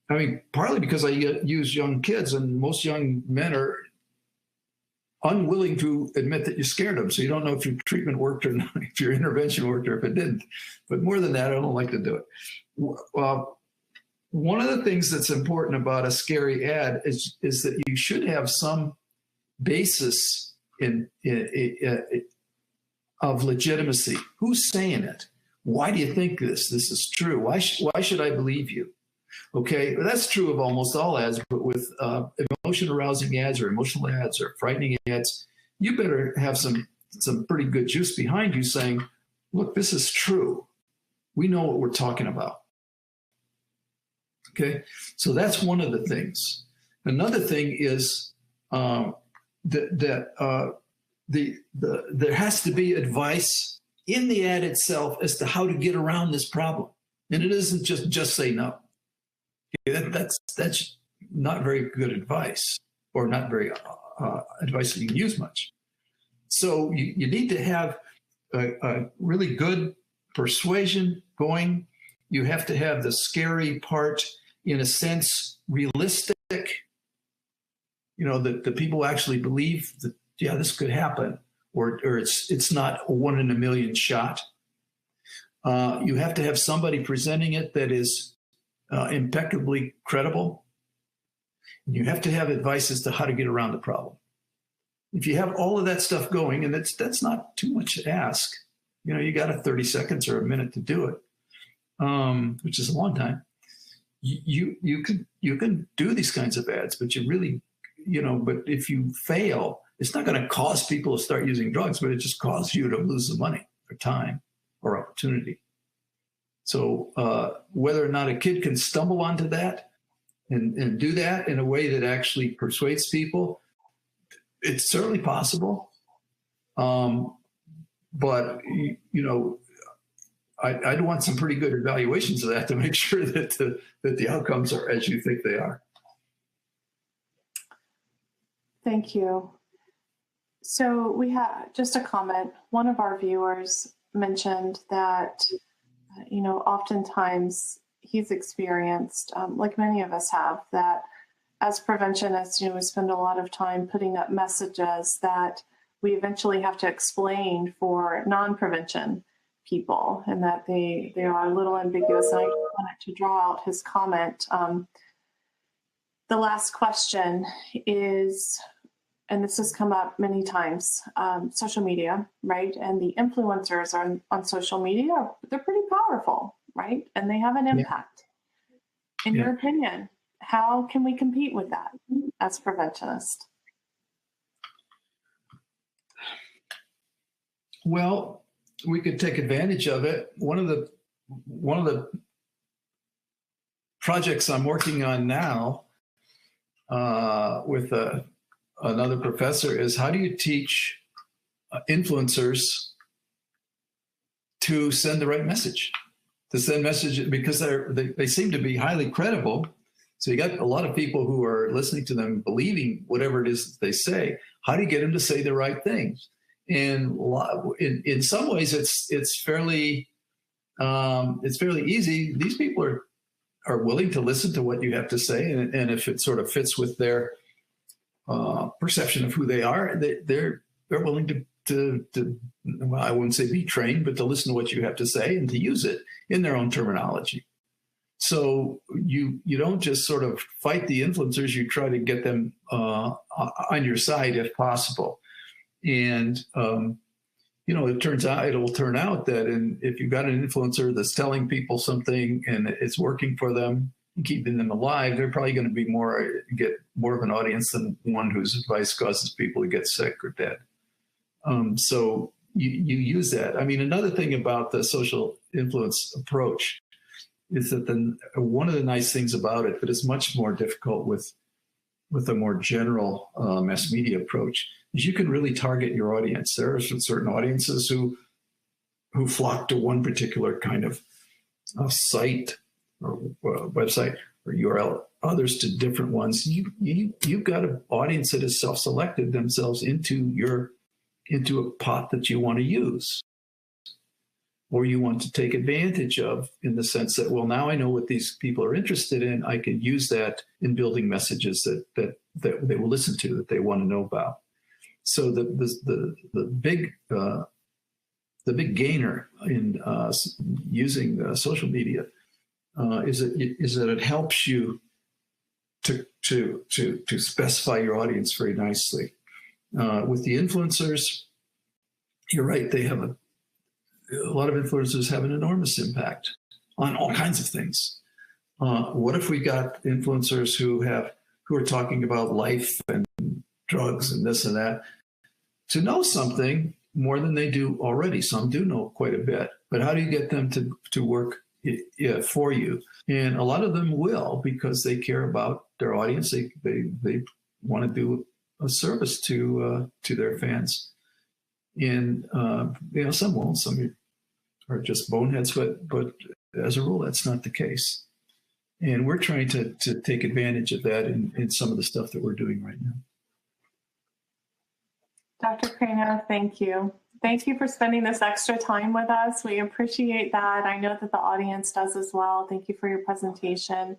S3: I mean, partly because I use young kids, and most young men are unwilling to admit that you scared them. So you don't know if your treatment worked or not, if your intervention worked or if it didn't. But more than that, I don't like to do it. One of the things that's important about a scary ad is that you should have some basis of legitimacy. Who's saying it? Why do you think this is true? Why should I believe you? Okay, that's true of almost all ads, but with emotion-arousing ads or emotional ads or frightening ads, you better have some pretty good juice behind you saying, "Look, this is true. We know what we're talking about." Okay, so that's one of the things. Another thing is there has to be advice in the ad itself as to how to get around this problem, and it isn't just say no. That's not very good advice, or not very advice that you can use much. So you need to have a really good persuasion going. You have to have the scary part, in a sense, realistic. That the people actually believe that, yeah, this could happen, or it's not a 1 in a million shot. You have to have somebody presenting it that is impeccably credible. And you have to have advice as to how to get around the problem. If you have all of that stuff going, and that's not too much to ask, you got 30 seconds or a minute to do it, which is a long time. You can do these kinds of ads, but you really, but if you fail, it's not going to cause people to start using drugs, but it just causes you to lose the money or time or opportunity. So whether or not a kid can stumble onto that and do that in a way that actually persuades people, it's certainly possible. But, I'd want some pretty good evaluations of that to make sure that the outcomes are as you think they are.
S1: Thank you. So we have just a comment. One of our viewers mentioned that, oftentimes he's experienced, like many of us have, that as preventionists, we spend a lot of time putting up messages that we eventually have to explain for non-prevention people, and that they are a little ambiguous. And I just wanted to draw out his comment. The last question is, and this has come up many times, social media, right? And the influencers on social media, they're pretty powerful, right? And they have an impact. In your opinion, how can we compete with that as preventionists?
S3: Well, we could take advantage of it. One of the projects I'm working on now with another professor is, how do you teach influencers to send the right message, because they seem to be highly credible. So you got a lot of people who are listening to them, believing whatever it is that they say. How do you get them to say the right things? And in some ways, it's fairly easy. These people are willing to listen to what you have to say, and if it sort of fits with their perception of who they are, they're willing to well, I wouldn't say be trained, but to listen to what you have to say and to use it in their own terminology. So you don't just sort of fight the influencers, you try to get them on your side if possible. And, it'll turn out that if you've got an influencer that's telling people something and it's working for them, keeping them alive, they're probably going to get more of an audience than one whose advice causes people to get sick or dead. So you use that. I mean, another thing about the social influence approach is that one of the nice things about it that is much more difficult with a more general mass media approach is you can really target your audience. There are certain audiences who flock to one particular kind of site or website or URL, others to different ones. You've got an audience that has self-selected themselves into a pot that you want to use, or you want to take advantage of, in the sense that, well, now I know what these people are interested in. I can use that in building messages that they will listen to, that they want to know about. So the big gainer in using social media is that it helps you to specify your audience very nicely. With the influencers, you're right; they have a lot of influencers have an enormous impact on all kinds of things. What if we got influencers who are talking about life and drugs and this and that, to know something more than they do already? Some do know quite a bit, but how do you get them to work for you? And a lot of them will, because they care about their audience. They want to do a service to their fans. And some won't. Some are just boneheads, but as a rule, that's not the case. And we're trying to take advantage of that in some of the stuff that we're doing right now.
S1: Dr. Crano, thank you. Thank you for spending this extra time with us. We appreciate that. I know that the audience does as well. Thank you for your presentation.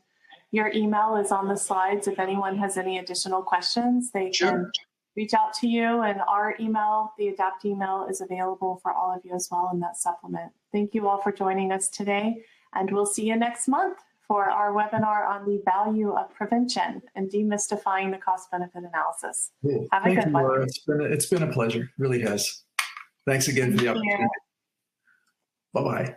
S1: Your email is on the slides. If anyone has any additional questions, they can reach out to you. And our email, the ADAPT email, is available for all of you as well in that supplement. Thank you all for joining us today. And we'll see you next month for our webinar on the value of prevention and demystifying the cost-benefit analysis.
S3: Cool.
S1: Have a good one.
S3: Laura. It's been a pleasure. It really has. Thanks again for the opportunity. Bye-bye.